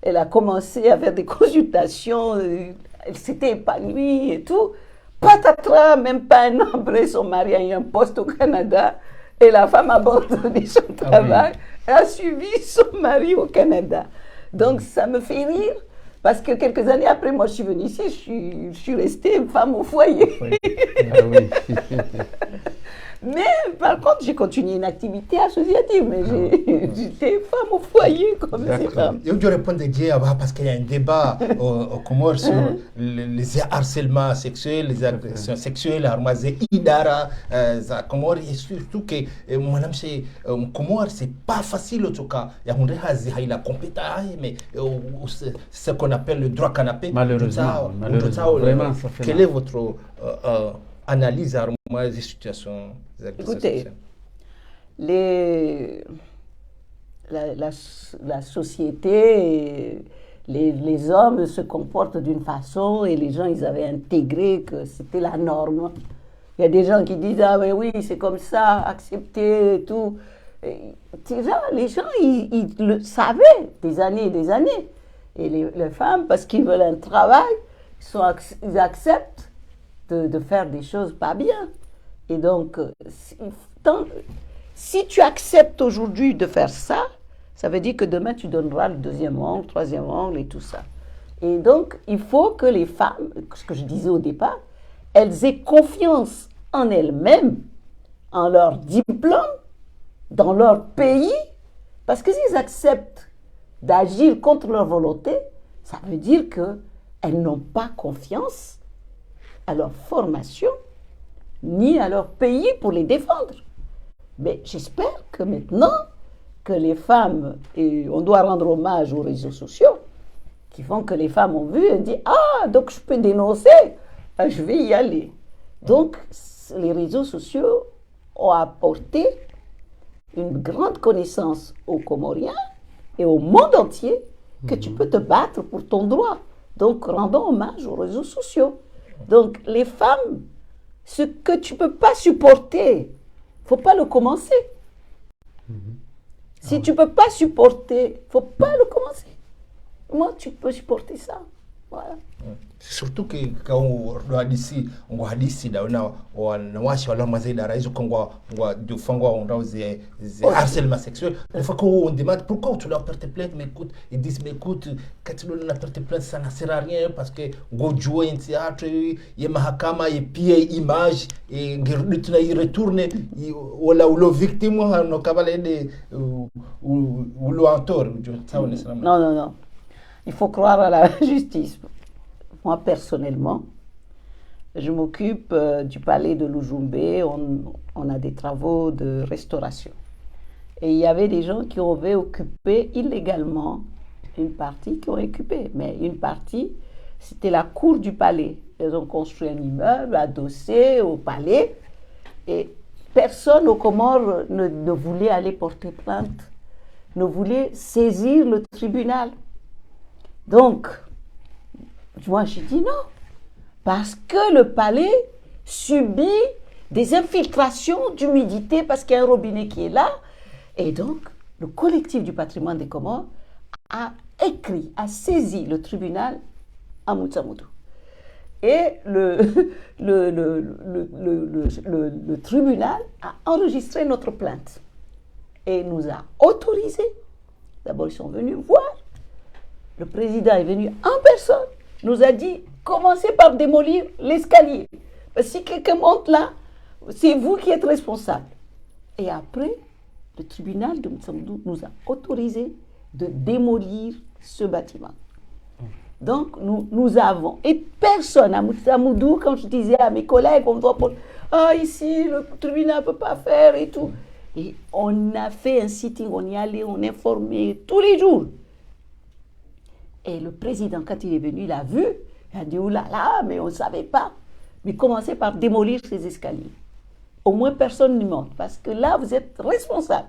Elle a commencé à faire des consultations. Elle s'était épanouie et tout. Patatras, même pas un an après, son mari a eu un poste au Canada. Et la femme a abandonné son travail. Elle a suivi son mari au Canada. Donc, ça me fait rire. Parce que quelques années après, moi, je suis venue ici, je suis restée femme au foyer. Oui. Ah oui. Mais par contre, j'ai continué une activité associative, mais j'étais femme au foyer comme ces femmes. Je réponds parce qu'il y a un débat au Comores sur les harcèlements sexuels, les agressions sexuelles, les idara, za Comores, et surtout que madame c'est Comores, c'est pas facile en tout cas. Il y a la compétence, mais ce qu'on appelle le droit canapé. Malheureusement, vraiment, ça fait quelle est votre analyse à des situations? Écoutez, la société, les hommes se comportent d'une façon et les gens, ils avaient intégré que c'était la norme. Il y a des gens qui disent « Ah mais oui, c'est comme ça, accepter et tout ». Les gens, ils le savaient des années et des années. Et les femmes, parce qu'ils veulent un travail, ils acceptent de faire des choses pas bien. Et donc, si tu acceptes aujourd'hui de faire ça, ça veut dire que demain tu donneras le deuxième angle, le troisième angle et tout ça. Et donc, il faut que les femmes, ce que je disais au départ, elles aient confiance en elles-mêmes, en leur diplôme, dans leur pays, parce que s'ils acceptent d'agir contre leur volonté, ça veut dire qu'elles n'ont pas confiance à leur formation, ni à leur pays pour les défendre. Mais j'espère que maintenant que les femmes, et on doit rendre hommage aux réseaux sociaux, qui font que les femmes ont vu et disent « Ah, donc je peux dénoncer, je vais y aller ». Donc, les réseaux sociaux ont apporté une grande connaissance aux Comoriens et au monde entier que tu peux te battre pour ton droit. Donc, rendons hommage aux réseaux sociaux. Donc, les femmes, ce que tu ne peux pas supporter, il ne faut pas le commencer. Si tu ne peux pas supporter, il ne faut pas le commencer. Moi, tu peux supporter ça. Voilà. Surtout que quand on hadisi daona wanawake wala mazaida hizo kwa dufangwa on ze harcèlement sexuel une fois qu'on demande pourquoi tu leur portes plainte, mais écoute, ils disent mais écoute, quand tu leur portes plainte ça ne sert à rien parce que go jouer un théâtre il mahakama et puis image et ngirudi tuna retourner wala ulo victime no kabale de ulo auteur non, il faut croire à la justice. Moi, personnellement, je m'occupe du palais de Lujumbe. On a des travaux de restauration. Et il y avait des gens qui avaient occupé illégalement une partie, qui ont occupé. Mais une partie, c'était la cour du palais. Ils ont construit un immeuble adossé au palais. Et personne aux Comores ne voulait aller porter plainte, ne voulait saisir le tribunal. Donc, moi, j'ai dit non, parce que le palais subit des infiltrations d'humidité parce qu'il y a un robinet qui est là. Et donc, le collectif du patrimoine des Comores a saisi le tribunal à Moutsamoudou. Et le tribunal a enregistré notre plainte et nous a autorisé. D'abord, ils sont venus voir. Le président est venu en personne, nous a dit, commencez par démolir l'escalier. Parce que si quelqu'un monte là, c'est vous qui êtes responsable. Et après, le tribunal de Moutsamoudou nous a autorisé de démolir ce bâtiment. Donc, nous avons, et personne à Moutsamoudou, quand je disais à mes collègues, on doit ici, le tribunal ne peut pas faire et tout. Et on a fait un sitting, on y allait, on informait tous les jours. Et le président, quand il est venu, il a vu, il a dit, oh là là, mais on ne savait pas. Mais commencez par démolir ces escaliers. Au moins, personne ne monte, parce que là, vous êtes responsable.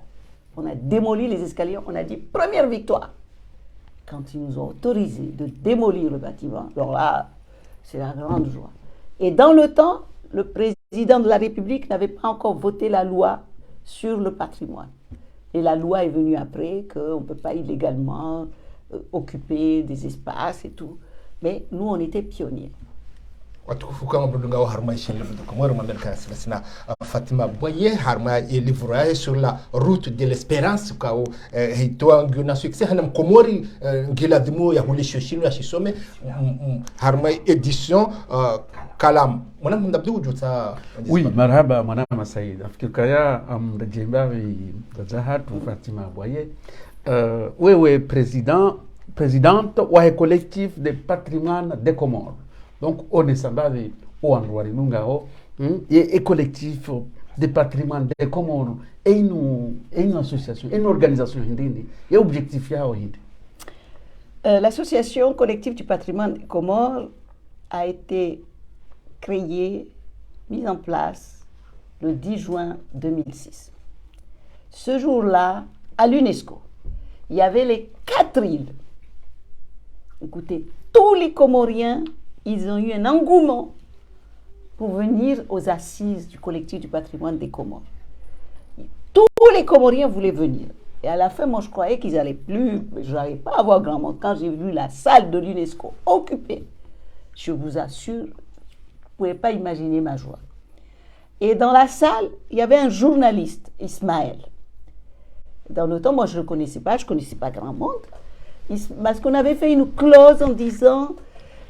On a démoli les escaliers, on a dit, première victoire. Quand ils nous ont autorisé de démolir le bâtiment, alors là, c'est la grande joie. Et dans le temps, le président de la République n'avait pas encore voté la loi sur le patrimoine. Et la loi est venue après qu'on ne peut pas illégalement occuper des espaces et tout. Mais nous, on était pionniers. watukufu kama budunga wa harma shin libu komoro mandal kan sina Fatima Boye harma e livre sur la route de l'espérance ka o hito nguna succès hanam komori ngila dimo ya huli shoshino ya shisome harma édition kalam mwana mndabdu juta. Oui, marhaba mwanama Said. Afikiri kaya mrejembawi zahatu Fatima Boye wewe présidente wa collectif de patrimoine des Comores. Donc, on est semblable au endroit où nous avons un collectif de patrimoine des Comores et une association, une organisation hindi et objectif ya hindi. L'association collective du patrimoine des Comores a été créée, mise en place le 10 juin 2006. Ce jour-là, à l'UNESCO, il y avait les 4 îles. Écoutez, tous les Comoriens, ils ont eu un engouement pour venir aux assises du collectif du patrimoine des Comores. Tous les Comoriens voulaient venir. Et à la fin, moi, je croyais qu'ils n'allaient plus, je n'arrivais pas à voir grand monde. Quand j'ai vu la salle de l'UNESCO occupée, je vous assure, vous ne pouvez pas imaginer ma joie. Et dans la salle, il y avait un journaliste, Ismaël. Dans le temps, moi, je ne le connaissais pas, je ne connaissais pas grand monde. Parce qu'on avait fait une clause en disant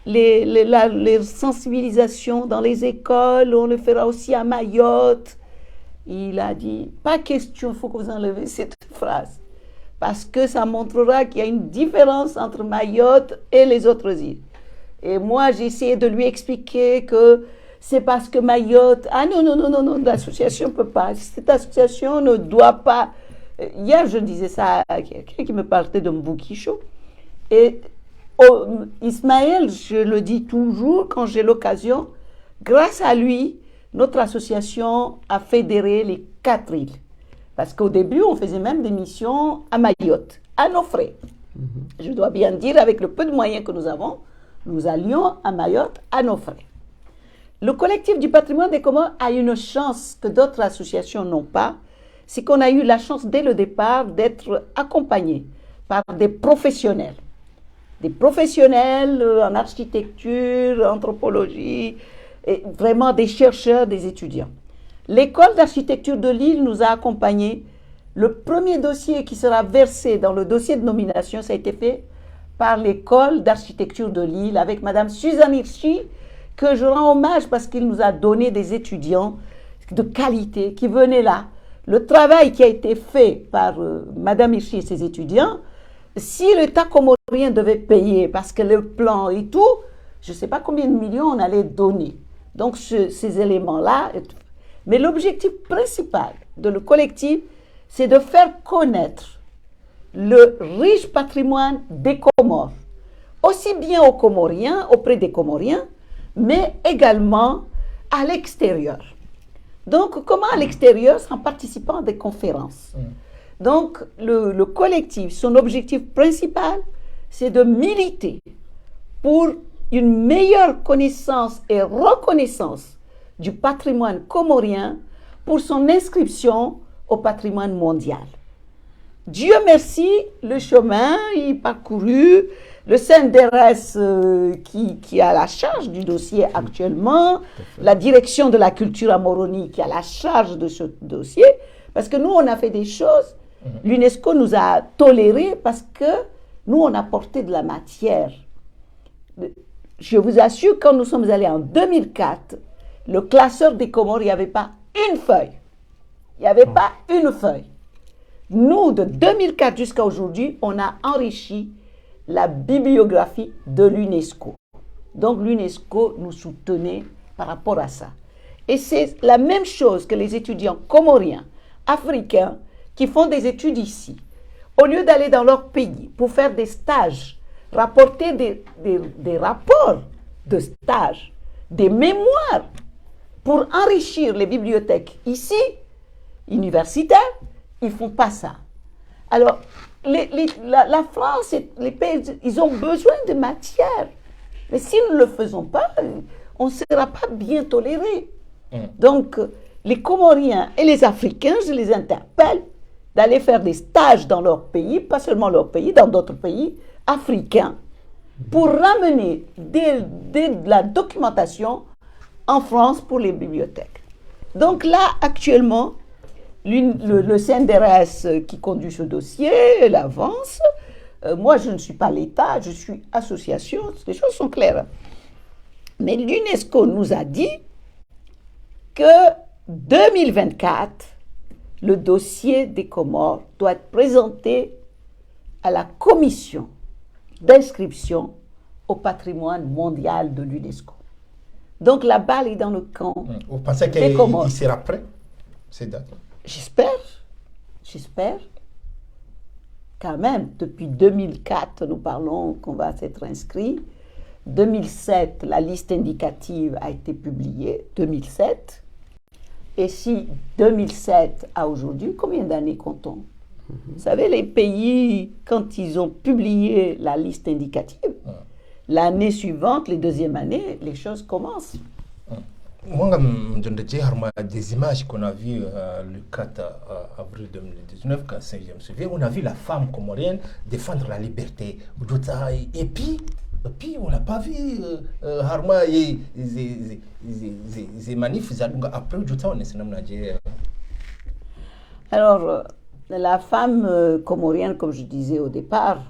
les sensibilisations dans les écoles, on le fera aussi à Mayotte. Il a dit, pas question, il faut que vous enlevez cette phrase. Parce que ça montrera qu'il y a une différence entre Mayotte et les autres îles. Et moi, j'ai essayé de lui expliquer que c'est parce que Mayotte... Ah non, l'association ne peut pas. Cette association ne doit pas... Hier, je disais ça à quelqu'un qui me parlait de Mboukicho. Et Ismaël, je le dis toujours quand j'ai l'occasion, grâce à lui, notre association a fédéré les 4 îles. Parce qu'au début, on faisait même des missions à Mayotte, à nos frais. Je dois bien dire, avec le peu de moyens que nous avons, nous allions à Mayotte à nos frais. Le collectif du patrimoine des Comores a une chance que d'autres associations n'ont pas, c'est qu'on a eu la chance dès le départ d'être accompagnés par des professionnels. Des professionnels en architecture, anthropologie, et vraiment des chercheurs, des étudiants. L'école d'architecture de Lille nous a accompagnés. Le premier dossier qui sera versé dans le dossier de nomination, ça a été fait par l'école d'architecture de Lille avec Madame Suzanne Hirschi, que je rends hommage parce qu'il nous a donné des étudiants de qualité qui venaient là. Le travail qui a été fait par Madame Hirschi et ses étudiants, si l'État comorien devait payer, parce que le plan et tout, je ne sais pas combien de millions on allait donner. Donc, ces éléments-là. Mais l'objectif principal de le collectif, c'est de faire connaître le riche patrimoine des Comores, aussi bien aux Comoriens, auprès des Comoriens, mais également à l'extérieur. Donc, comment à l'extérieur? En participant à des conférences. Donc, le collectif, son objectif principal, c'est de militer pour une meilleure connaissance et reconnaissance du patrimoine comorien pour son inscription au patrimoine mondial. Dieu merci, le chemin est parcouru. Le CNDRS qui a la charge du dossier actuellement, la direction de la culture à Moroni qui a la charge de ce dossier, parce que nous, on a fait des choses. L'UNESCO nous a tolérés parce que nous, on a porté de la matière. Je vous assure, quand nous sommes allés en 2004, le classeur des Comores, il n'y avait pas une feuille. Il n'y avait pas une feuille. Nous, de 2004 jusqu'à aujourd'hui, on a enrichi la bibliographie de l'UNESCO. Donc l'UNESCO nous soutenait par rapport à ça. Et c'est la même chose que les étudiants comoriens, africains, qui font des études ici. Au lieu d'aller dans leur pays pour faire des stages rapporter des rapports de stage, des mémoires pour enrichir les bibliothèques ici, universitaires, ils ne font pas ça. Alors, la France et les pays, ils ont besoin de matière. Mais si nous ne le faisons pas, on ne sera pas bien toléré. Donc, les Comoriens et les Africains, je les interpelle d'aller faire des stages dans leur pays, pas seulement leur pays, dans d'autres pays africains, pour ramener de la documentation en France pour les bibliothèques. Donc là, actuellement, le CNDRS qui conduit ce dossier l'avance. Moi, je ne suis pas l'État, je suis association, les choses sont claires. Mais l'UNESCO nous a dit que 2024, le dossier des Comores doit être présenté à la commission d'inscription au patrimoine mondial de l'UNESCO. Donc la balle est dans le camp. Vous pensez qu'il sera prêt, ces dates? J'espère. Quand même, depuis 2004, nous parlons qu'on va s'être inscrit. 2007, la liste indicative a été publiée, 2007. Et si 2007 à aujourd'hui, combien d'années comptons? Vous savez, les pays, quand ils ont publié la liste indicative, l'année suivante, les deuxièmes années, les choses commencent. Moi, des images qu'on a vues le 4 avril 2019, quand je me souviens, on a vu la femme comorienne défendre la liberté. Et puis on n'a pas vu Harma et les manifs après on est. Alors, la femme comorienne, comme je disais au départ,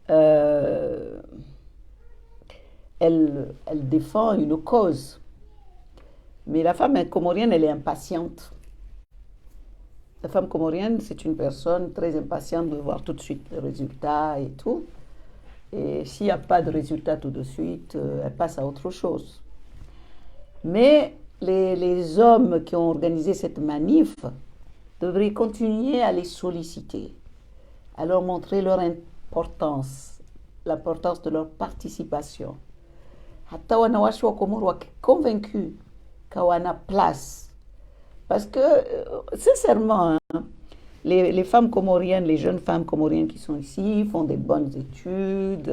elle défend une cause. Mais la femme comorienne, elle est impatiente. La femme comorienne, c'est une personne très impatiente de voir tout de suite le résultat et tout. Et s'il n'y a pas de résultat tout de suite, elle passe à autre chose. Mais les hommes qui ont organisé cette manif devraient continuer à les solliciter, à leur montrer leur importance, l'importance de leur participation. Hatta wanawashi wa Komoro wa convaincus qu'Awana place. Parce que, sincèrement, les femmes comoriennes, les jeunes femmes comoriennes qui sont ici font des bonnes études.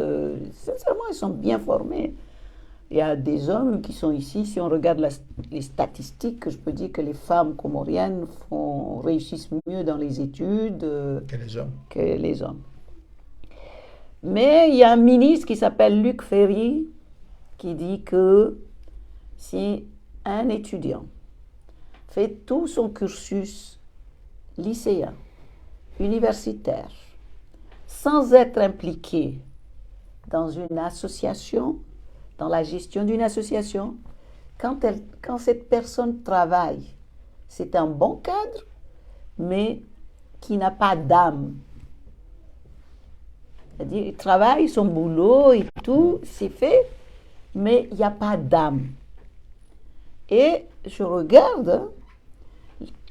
Sincèrement, elles sont bien formées. Il y a des hommes qui sont ici. Si on regarde les statistiques, je peux dire que les femmes comoriennes réussissent mieux dans les études que les hommes. Mais il y a un ministre qui s'appelle Luc Ferry qui dit que si un étudiant fait tout son cursus lycéen, universitaire, sans être impliqué dans une association, dans la gestion d'une association, quand cette personne travaille, c'est un bon cadre, mais qui n'a pas d'âme. C'est-à-dire, il travaille son boulot et tout, c'est fait, mais il n'y a pas d'âme. Et je regarde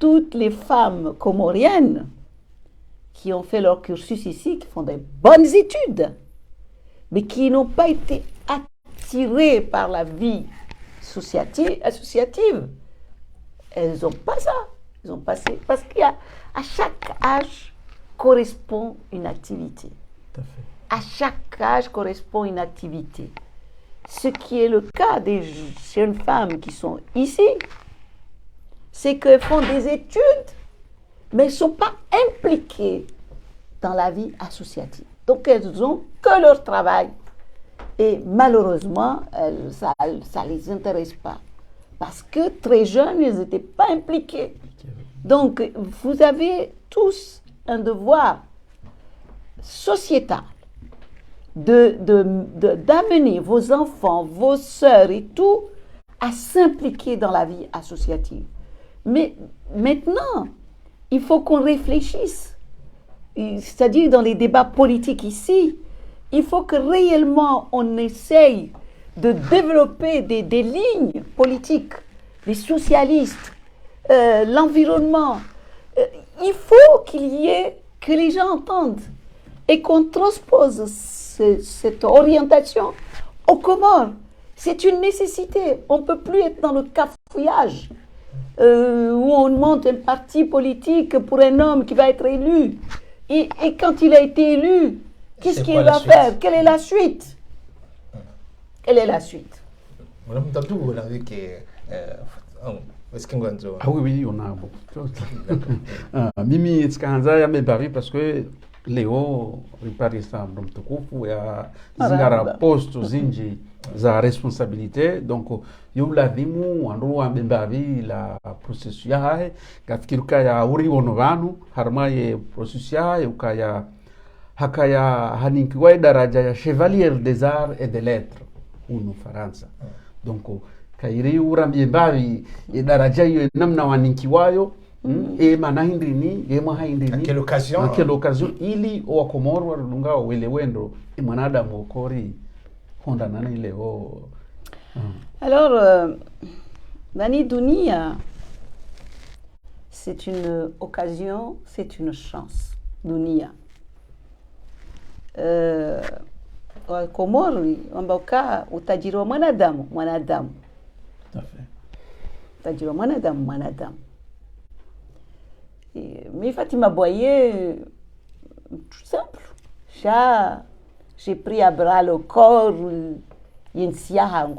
toutes les femmes comoriennes qui ont fait leur cursus ici, qui font des bonnes études, mais qui n'ont pas été attirées par la vie associative. Elles n'ont pas ça. Elles ont passé, parce qu'à chaque âge correspond une activité. Tout à fait. À chaque âge correspond une activité. Ce qui est le cas des jeunes femmes qui sont ici, c'est qu'elles font des études, mais elles ne sont pas impliquées dans la vie associative. Donc elles n'ont que leur travail. Et malheureusement, ça ne les intéresse pas. Parce que très jeunes, elles n'étaient pas impliquées. Donc vous avez tous un devoir sociétal d'amener vos enfants, vos sœurs et tout à s'impliquer dans la vie associative. Mais maintenant, il faut qu'on réfléchisse. C'est-à-dire dans les débats politiques ici, il faut que réellement on essaye de développer des lignes politiques, les socialistes, l'environnement. Il faut qu'il y ait, que les gens entendent et qu'on transpose cette orientation aux Comores. C'est une nécessité. On ne peut plus être dans le cafouillage où on monte un parti politique pour un homme qui va être élu. Et quand il a été élu, qu'est-ce qu'il va faire? Quelle est la suite? Quelle est la suite? Madame Dabdou, on a vu que... est-ce qu'on Ah oui, on a beaucoup de choses. Mimi, est-ce qu'on a bien parce que Léo, ripari ça, Madame Tukufu, ya zingara posto zinji za responsabilité. Donc, yo lazimu andu ambembavi la processus ya hae, kafikiruka ya uri wonovanu, harma ye processus ya hae, ukaya hakaya haninkiwa daraja ya Chevalier des Arts et des Lettres, unu Faransa. Donc, kairi urambembavi ye daraja yo namna waninkiwayo, e manahindini e mahindini à quelle occasion ili wa Komoro warunga wele wendo e mwanadamu okori honda nana ile o alors Dani Dunia, c'est une occasion, c'est une chance. Dunia wa Komoro ambao utajiri wa mwanadamu tout à fait utajiri wa mwanadamu. Mais Fatima Boyer, tout simple. J'ai pris à bras le corps Yensia Hangu.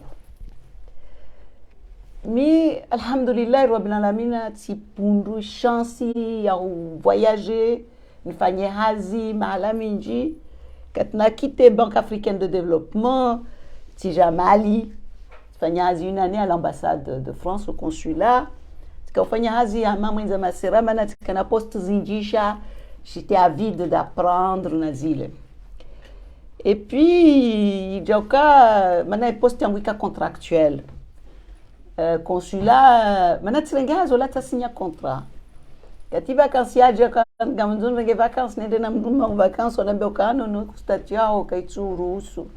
Mais, alhamdulillah, Rabbil Alamina, si pundu chansi ya voyager, nifanye hazi mahalaminji, quand na quitté Banque africaine de développement, Tija Mali, nifanye hazi une année à l'ambassade de France, au consulat. Kufanya hazi ya mama za masirama na tikana poste zinjisha, j'étais avide d'apprendre na zile. Et puis joka mana poste yangu ika contractuel. Consulat mana tirenga zola ta signa contrat. Kati vacances ya joka gamzun rege vacances nende na mduma vacances on ambekano no kustatia au kaitsurusu.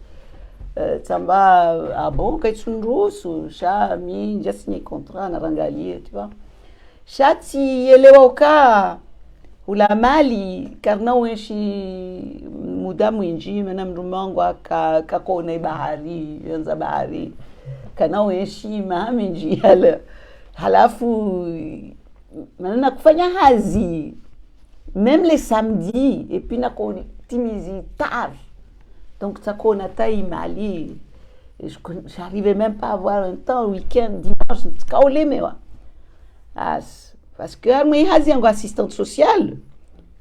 Tamba abo kaitsurusu sha mi nja signé contrat na rangalie, tu vois. Shati elewa ula mali karna wenshi muda mwinji mana mrumangu kakone bahari yanza bahari kana wenshi maminji halafu mana kufanya hazi même les samedis et puis nakoni timizi tard donc ça kona tai mali j'arrivais même pas à avoir un temps week-end dimanche kaole mewa. Parce que moi hazi yango assistante sociale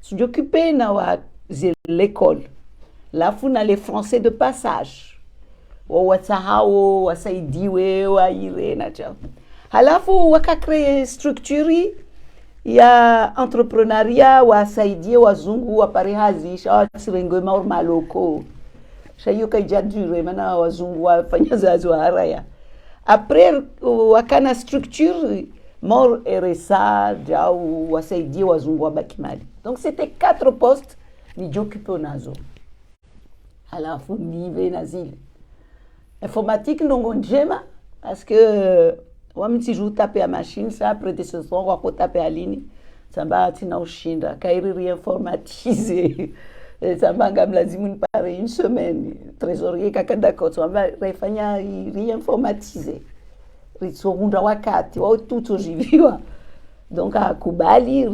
s'occuper na l'école la funa les français de passage wasahao wasaidiwe waire na cha halafu wakacree structure ya entrepreneuria wasaidie wazungu wapare hazi shawasirengo maloko shayo kaijadure mana wazungu wafanya zazo haraya après wakana structure mort RSA ou wasaidie wazungu wabaki mali. Donc c'était 4 postes ni j'occupé nazo. Alafu nive nazile. Informatique ndongo njema parce que wamti jou taper à machine ça après de ce soir wa ko taper à ligne ça va tina ushinda kairi informatiser. Ça m'a gamlazimu ni pare une semaine trésorier kakada ko ça va refanya réinformatiser. Ritsorunda wakati wa tutojiviwa donc akubali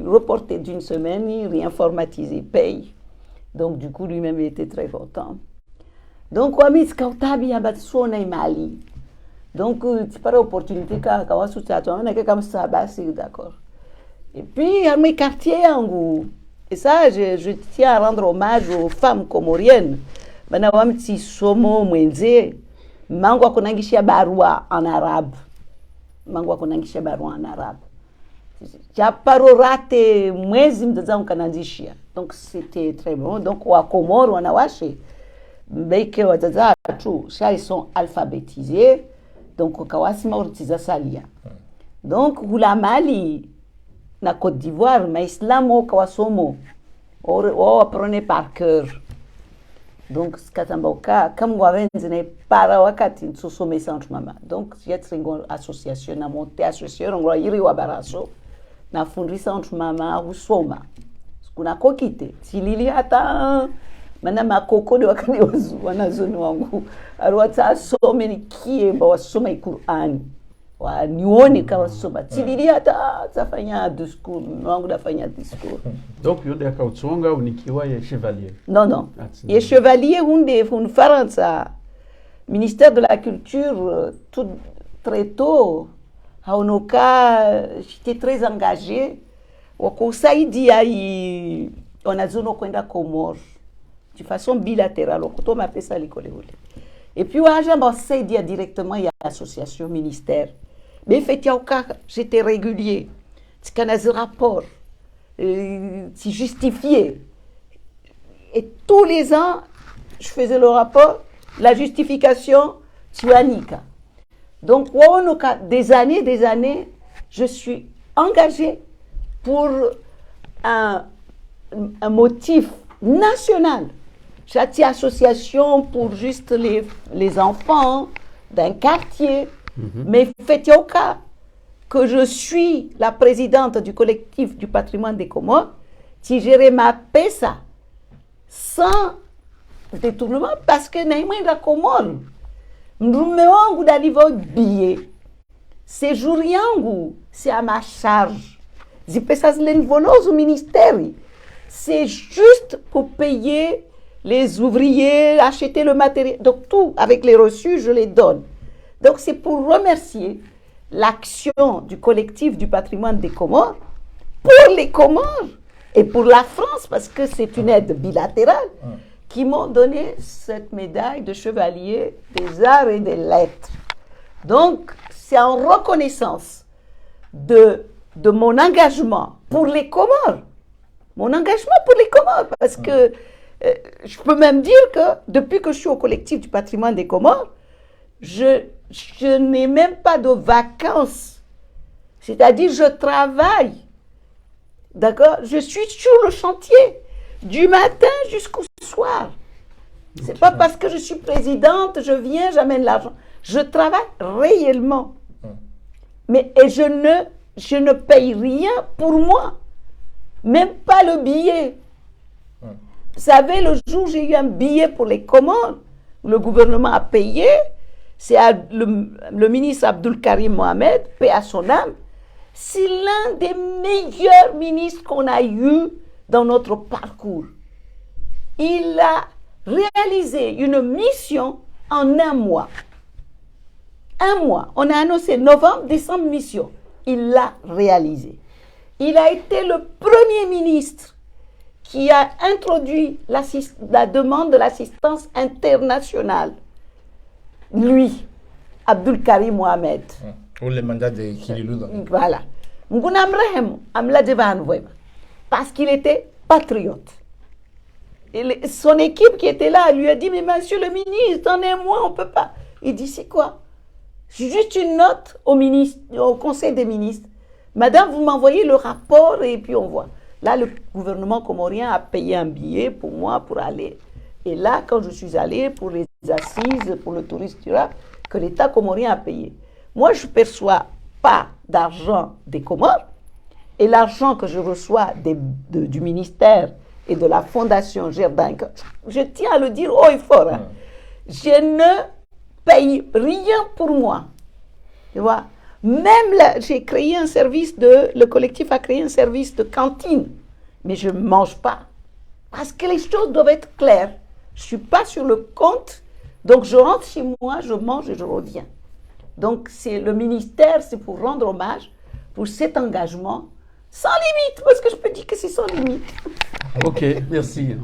reporter d'une semaine réinformatiser paye donc du coup lui-même il était très content donc wami skautabi ya batsona imali donc tu pas opportunité ka wasu tatu na kama ça basi d'accord et puis à mes quartiers yangu et ça je tiens à rendre hommage aux femmes comoriennes bana wamti somo mwenze mangu akunangishia barua en arabe chaparorate mwezi mtazangu kananzishia donc c'était très bon donc wa Komoro wanawashe mbeke watazatu ils sont alphabétisés donc kawasi mauritiza salia donc hula Mali na Côte d'Ivoire ma islamo kawasomo o apprenez par cœur. Donc skatamboka comme wavenze ne para wakati nsosome centre mama donc yatringo association na monte association ngwa yiri wa baraso na fundisa centre mama usoma kuna kokite silili hata Maana makoko ni wakani wanazoni wangu arwata asome nikie ba wasoma Qur'ani wa nione kama soma tidili hata tafanya discours wangu dafanya discours. Donc yonde akautsonga unikiwa ya chevalier. Non. Et chevalier une Faransa ministère de la culture tout très tôt. J'étais très engagée. On a zone kwenda Comores de façon bilatérale. On m'a appelé ça l'école. Et puis j'ai dit directement il y a l'association ministère. Mais effectivement j'étais régulier. C'est qu'on a ce rapport, c'est justifié. Et tous les ans je faisais le rapport, la justification tuanica. Donc, des années, je suis engagée pour un motif national. J'ai une association pour juste les enfants d'un quartier. Mais faites au cas que je suis la présidente du collectif du patrimoine des Comores, si gérer ma PESA sans détournement, parce que naïma la Comore. Mrume wangu dalivo billet. Séjour yangu, c'est à ma charge. Zipesa zile nivolos au ministère. C'est juste pour payer les ouvriers, acheter le matériel. Donc tout, avec les reçus, je les donne. Donc c'est pour remercier l'action du collectif du patrimoine des Comores, pour les Comores et pour la France, parce que c'est une aide bilatérale, qui m'ont donné cette médaille de chevalier des arts et des lettres. Donc, c'est en reconnaissance de mon engagement pour les Comores. Mon engagement pour les Comores, parce que je peux même dire que depuis que je suis au collectif du patrimoine des Comores, je n'ai même pas de vacances. C'est-à-dire, je travaille. D'accord? Je suis sur le chantier du matin jusqu'au soir. C'est pas parce que je suis présidente, je viens, j'amène l'argent. Je travaille réellement. Mais je ne paye rien pour moi. Même pas le billet. Vous savez, le jour où j'ai eu un billet pour les Comores, le gouvernement a payé, c'est le ministre Abdul Karim Mohamed, paix à son âme. C'est l'un des meilleurs ministres qu'on a eu dans notre parcours. Il a réalisé une mission en un mois. Un mois. On a annoncé novembre, décembre, mission. Il l'a réalisé. Il a été le premier ministre qui a introduit la demande de l'assistance internationale. Lui, Abdul Karim Mohamed. Ou le mandat de Kililou. Voilà. Parce qu'il était patriote. Et son équipe qui était là lui a dit, mais monsieur le ministre, donnez-moi, on ne peut pas. Il dit, c'est quoi? Juste une note au conseil des ministres. Madame, vous m'envoyez le rapport et puis on voit. Là, le gouvernement comorien a payé un billet pour moi pour aller. Et là, quand je suis allée pour les assises, pour le tourisme durable, que l'État comorien a payé. Moi, je ne perçois pas d'argent des Comores. Et l'argent que je reçois du ministère et de la fondation Gerdin, je tiens à le dire haut et fort, hein, je ne paye rien pour moi. Tu vois? Même là, j'ai créé un service le collectif a créé un service de cantine, mais je ne mange pas. Parce que les choses doivent être claires. Je ne suis pas sur le compte, donc je rentre chez moi, je mange et je reviens. Donc c'est le ministère, c'est pour rendre hommage pour cet engagement sans limite, parce que je peux dire que c'est sans limite. Ok, merci.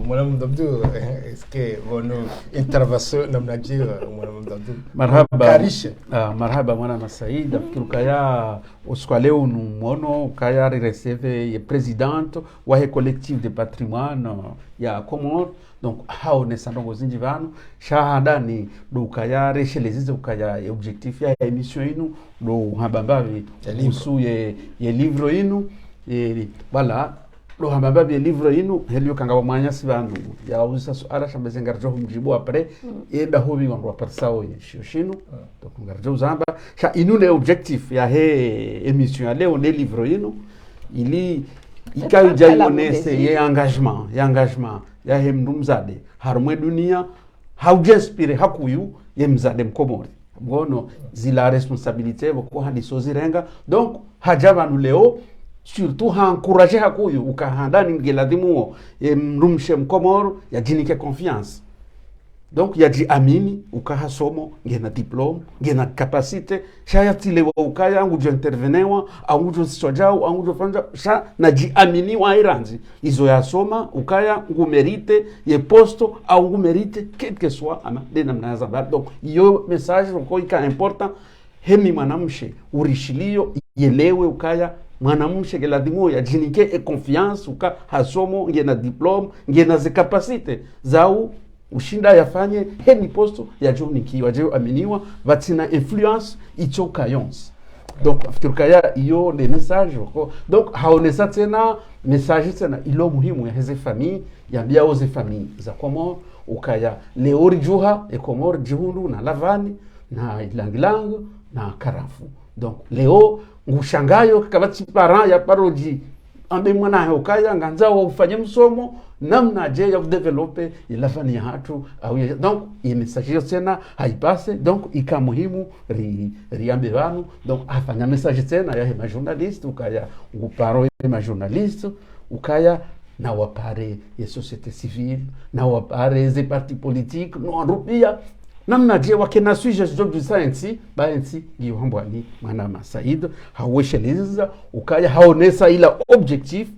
Madame Dabdou, est-ce que votre intervention n'a dit, Madame Dabdou, marhaba mwana Masaid, nafikiri kaya uskwaleo numono kaya receve ye presidente wa he collectif de patrimoine ya Comores. Donc hao ne sandongo zinji vanu shahadani do kaya reshelezize kaya objectif ya emission inu do habambavi usu ye livre inu voilà do habambavi ye livre inu helio kanga mwanya sibandu ya usa suara shambeze ngarjo mjibu après enda hobi ngondwa persao ye shino donc ngarjo zamba sha inu le objectif ya he emission ya leo ne livre inu ili ikaja ionese ye engagement ya hemndu mzade harumwe dunia haujaspire hakuyu ye mzade mkomori ngono zila responsabilité boko hadiso zirenga donc hajabanu leo surtout ha encourager hakuyu ukahandani ngeladhimuo mrumshe mkomoro ya jinike confiance donc yaji amini ukaha somo ngena diplome ngena capacité shaya tilewa ukaya angu jo intervenewa angu jo sojao angu jo fanja sha naji amini wa iranzi izo ya soma ukaya ngu merite ye posto au ngu merite quel que soit ama de namna za donc yo message ko ika important hemi mwanamshe urishilio yelewe ukaya mwanamshe geladimo ya jinike e confiance uka hasomo ngena diplome ngena ze capacité zao ushinda yafanye heni posto ya joniki wajeo aminiwa vatina influence icho kayons donc afturkaya iyo le message donc haonesa tena message tena ilo muhimu ya heze famille ya bia oze famille za Komoro ukaya leori juha e Komoro jihundu na lavani na ilanglango na karafu donc leo ngushangayo kabati parent ya paroji ambe mwana ukaya nganza wa ufanye msomo namna je ya kudevelope ilafani ya hatu au donc i message tena haipase donc ika muhimu riambe vanu donc afanya message tena ya ma journaliste ukaya nguparo ma journaliste ukaya na wapare ya société civile na wapare ze parti politique no arupia namna je wakena suije job du science baensi gihambwani mwana Masaid hawesheleza ukaya haonesa ila objectif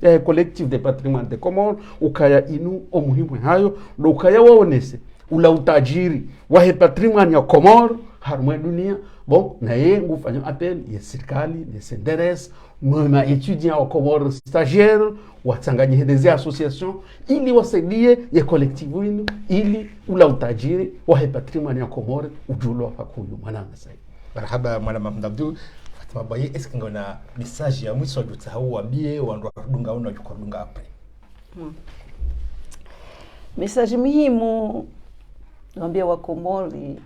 ya collectif de patrimoine de Comores ukaya inu omuhimu hayo ndo ukaya waonese ula utajiri wa patrimoine ya Comores harumwe dunia bon na yeye ngufanya appel ya serikali ya senderes mwa étudiants wa Comores stagiaires watanganye hedezi association ili wasaidie ya collective winu ili ula utajiri wa patrimoine ya Comores ujulo hakuyu mwana Masaid. Marhaba mwana Mahmoud Abdou. Fatima Boye, est-ce que ngona message ya mwisho dutahau ambie wandu dunga una jukodunga apre? Message muhimu naambia wa Komori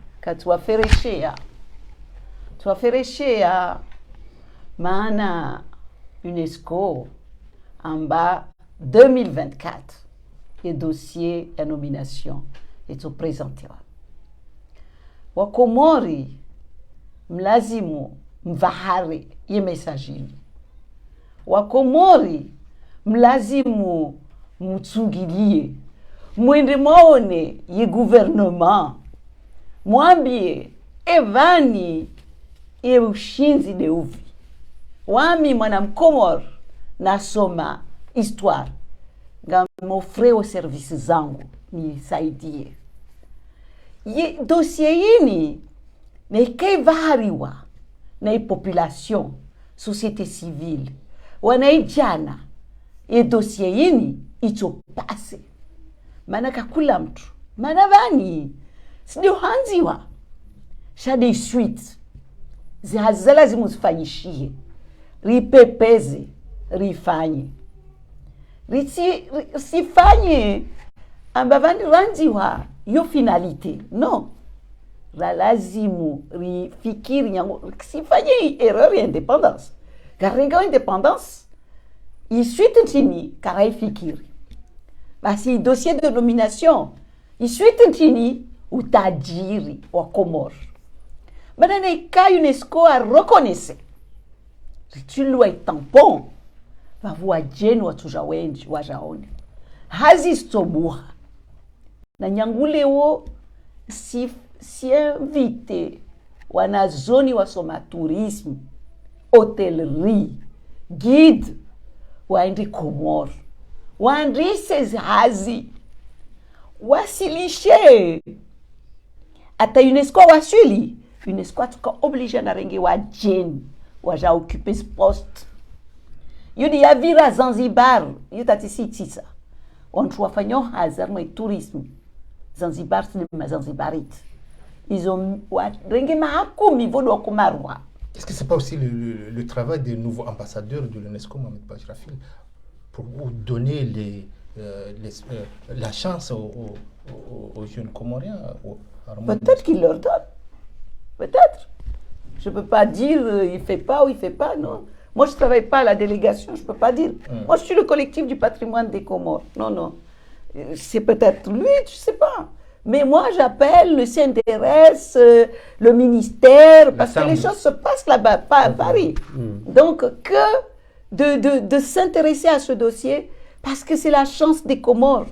tuwafereshea maana UNESCO amba 2024 et dossier ya nomination eto présenté wa Komori mlazimu mvahari ye message wa Komori mlazimu mutsugilie mwende maone ye gouvernement mwambie evani ye ushinzi de uvi wami mwana mkomor nasoma histoire ngamofre o service zangu nisaidie ye dossier yini neikevahariwa na population société civile wanaijana ye dossier yini icho pase mana kakula mtu mana vani sidio hanziwa shade suite zihazala zimuzifanyishie ripepeze rifanye sifanye ambavani ranziwa yo finalité no la lazimu rifikiri nyango sifanye erreur ya indépendance karenga indépendance isuite ntini karai fikiri basi dossier de nomination isuite ntini utajiri wa Komoro badana ika UNESCO a reconnaissé tulwa tampon vavua jeni watuja wenji wajaone hazi stobuha na nyangulewo si invite wanazoni wasoma tourisme hotellerie guide waende Komoro waandrise hazi wasilishe ata UNESCO wasuli UNESCO tuka oblige na rengi wa jeni waja occuper ce poste yudi ya vira Zanzibar yutati tisa wantu wafanyo hazar mwa tourisme Zanzibar sinema Zanzibarit ils ont rengi mahakumi vodo wa kumarwa. Est-ce que c'est pas aussi le travail des nouveaux ambassadeurs de l'UNESCO, Mohamed Bachrafil, pour donner la chance aux jeunes Comoriens? Peut-être qu'il leur donne. Peut-être. Je ne peux pas dire il fait pas ou il fait pas, non. Moi, je ne travaille pas à la délégation, je ne peux pas dire. Moi, je suis le collectif du patrimoine des Comores. Non, non. C'est peut-être lui, je ne sais pas. Mais moi, j'appelle le CNDRS, le ministère, parce que les choses se passent là-bas, pas à Paris. Donc, de s'intéresser à ce dossier, parce que c'est la chance des Comores.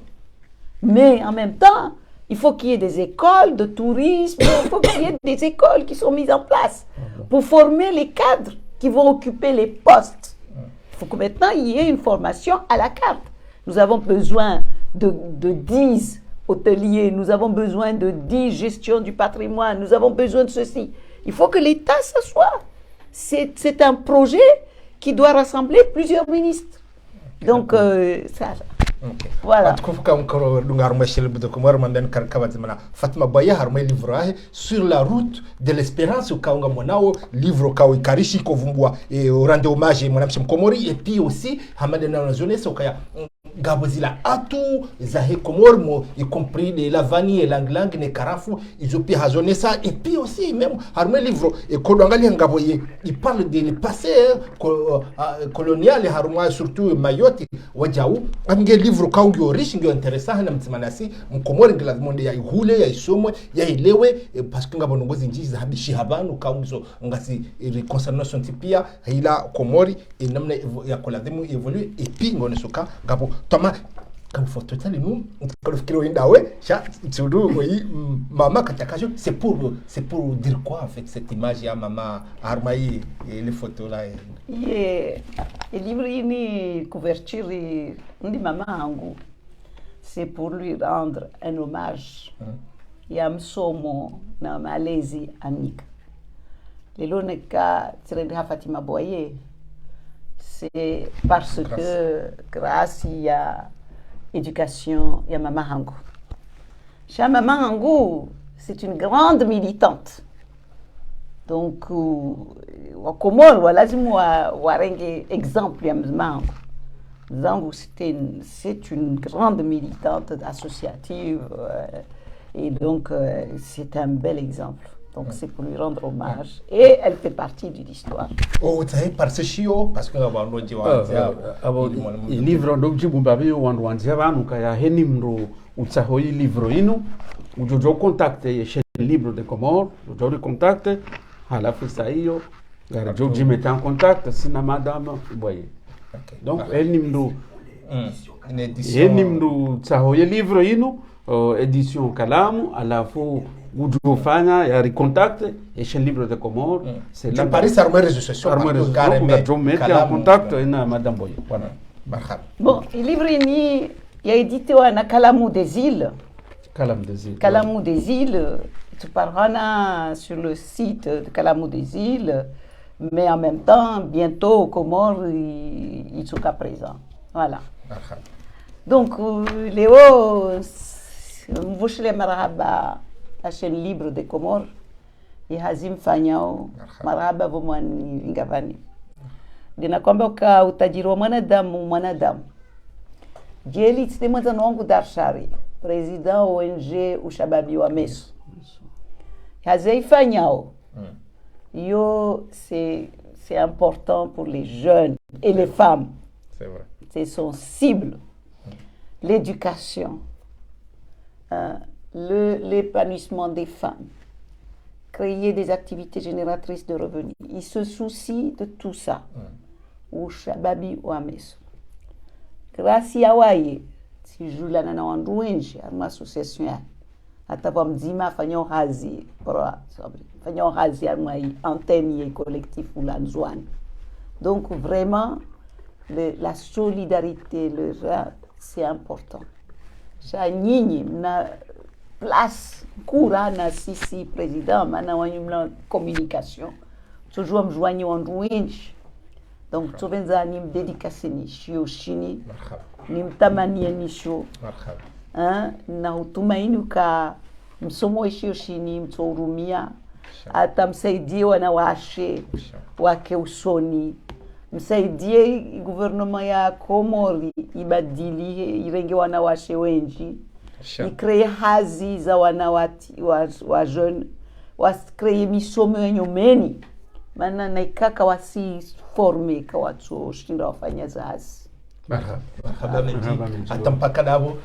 Mais en même temps, il faut qu'il y ait des écoles de tourisme, il faut qu'il y ait des écoles qui sont mises en place pour former les cadres qui vont occuper les postes. Il faut que maintenant il y ait une formation à la carte. Nous avons besoin de 10 hôteliers, nous avons besoin de 10 gestion du patrimoine, nous avons besoin de ceci. Il faut que l'État s'assoie. C'est un projet qui doit rassembler plusieurs ministres. Donc, ça... Okay. Voilà. Fatima Baya harma livre sur la route de l'espérance au kaunga mwanao livre kawi karishi kovumbwa et rendre hommage mwanamshi mkomori et puis aussi hamade na jeunesse okaya gabozila atu zahe komor mo y compris de la vanille et l'anglang ne karafu ils ont pu raisonner ça et puis aussi même harma livre et kolongali ngaboye il parle de le passé colonial harma surtout Mayotte wajau amge livre kaungi riche ndio intéressant na mtimanasi mkomori ngila monde ya ihule ya isomwe ya ilewe parce que ngabo ngozi njiji za habishi habanu kaungizo ngasi reconciliation tipia ila komori et namna ya kolademu évolue et puis ngonesoka ngabo Thomas, comme faut totalement nous, c'est pour dire quoi en fait cette image à maman Armaï et les photos là. Et livre ini couverture de maman Angu, c'est pour lui rendre un hommage. Et à Msomo na Malaisie Annick. Les loneka tirendha Fatima Boye. C'est parce que grâce à l'éducation, il y a Maman Hangou. Chez Maman Hangou, c'est une grande militante. Donc, comment voilà, je exemple à Maman Hangou. C'est une grande militante associative et donc c'est un bel exemple. Donc c'est pour lui rendre hommage et elle fait partie de l'histoire. Oh, vous savez par ce chiot parce que avant nous dit il livre donc jibumbabi wanwanzia vanu kaya heni mro utsaho i livre inu ujojo contacte chez le livre de Comores ujojo contacte hala fisa hiyo garjo jimeta en contact sina madame boye. Donc heni mro une édition heni mro utsaho i livre inu édition Kalamu alafu Goudjoufana, il y a des contacts, et chez le livre de Comores, c'est là. Paris, ça remet réseaux sociaux. En contact avec Madame Boye. Voilà. Bon, le livre, il a édité à Kalamou des îles. Kalamou des îles. Kalamou des îles. Tu parleras sur le site de Kalamou des îles, mais en même temps, bientôt, au Comores, ils sont à présent. Voilà. Donc, Léo, vous chez les Marahaba. La chaîne libre des Comores et Hazim Fanyao maraba bomani ingavani dina kwamba ka utajiri wa mwanadamu jeli tsemeza wangu Darshari président ONG Ushababi wa Meso Hazim Fanyao yo c'est important pour les jeunes et les femmes, c'est vrai, c'est son cible, l'éducation, l'épanouissement des femmes, créer des activités génératrices de revenus. Il se soucie de tout ça. Ou Shababi ou Ameso. Grâce à Waye, si je l'ai dans un douenge, à ma association, à ta mzima fanyon hazi, fanyon hazi à moi antenne collectif ou la nzouane. Donc vraiment, la solidarité, c'est important. Chanini na place coura na sisi président mana wanyumla communication toujours me joindre en douenge. Donc tu venza ni dédicace ni shio shini ni mtamani ni shio na utumaini ka msomo shio shini mtorumia hata msaidie wanawashe wake usoni, msaidie gouvernement ya Komori ibadili irenge wanawashe wengi, ikree hazi za wanawati wa jeune, waskree misomo nyomeni, maana naikaka wasi forme kwa watu shinda wafanya zazi. Marhaba menji hata mpaka dabo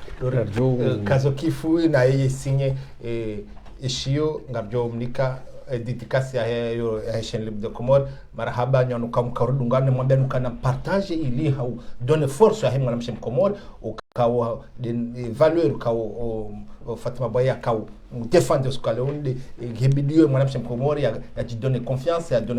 kazo kifu na yeye sinye ishio ngabjo mnika dédicace ya yo chaîne libre de Comores marhaba nyano kamkarudu ngane mwambia nukana partage ili hau donne force ya himwa mshem Comores ukawa valeur ukawa Fatima Boya ukawa défendre ce qu'elle onde gebidio mwana mshem Comores ya donner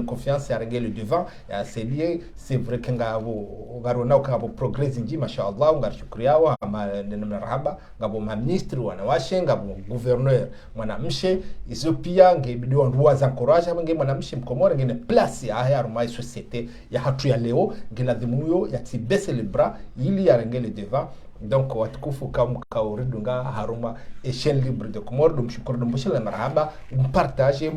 confiance ya régler le devant ya c'est lié c'est vrai que ngabo garona ukabo progress nji mashallah ngarshukriawa ama marhaba ngabo ministre wanawashe ngabo gouverneur mwana mshe izo pia ngebidio nduwa encourage nge mwana mshe Comores ngene place ya haya rumai société ya hatu ya leo ngena dhimuyo ya tibese le bras ili ya régler le devant. Donc watukufu kama kauridunga haruma chaîne libre de Comores dumshukuru dumbushela marhaba mpartage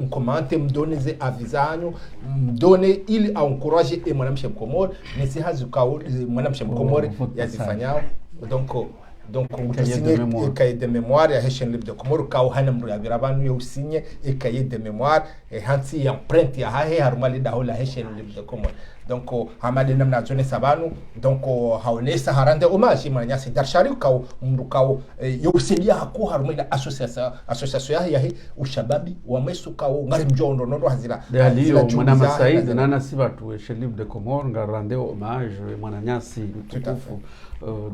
mcommente mdoneze avisano mdone ili encourager et mwanamshe Comores nesi hazuka mwanamshe Comores yazifanyao donc usigne cahier de mémoire ya chaîne libre de Comores ka hana mru ya birabanu yo usigne cahier de mémoire hansi empreinte ya hahe haruma lida hola chaîne libre de Comores. Donc hamade namna zone sabanu donc haonesa harande hommage manyasi darshari ukao mrukao yosedia hako harumila association ya ushababi wa mesukao ngari mjondo nondo hazira dalio mwana Masaid nana sibatu chaîne libre de Comores ngarande hommage mwananyasi tukufu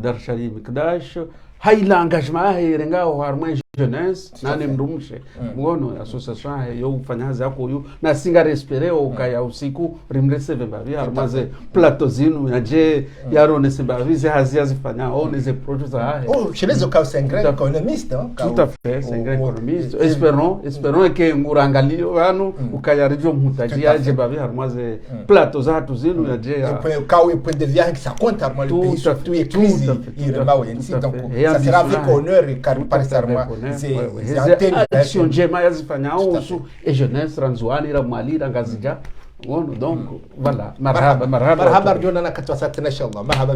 darshari mikdash haila engagement hirengao harumwe jeunesse nane mrumshe mgono association yo ufanyaza yako yu na singa respire ukaya usiku rimreseve bavi harmaze plateau zinu yaje yaro ne sebavi hazia zifanya on ze projets a chilezo ka sengre économiste tout à fait sengre économiste espérons que ngurangalio wanu ukaya rijo mutaji yaje bavi harmaze plateau za hatu zinu yaje point de vue ça compte harmaze le pays surtout et crise iremao yensi donc ça sera avec honneur car par action njema yazifanya usu et jeunesse ranzuani ra mwalira ngazija wono donc voilà marhaba rjona na katwa satna inshallah marhaba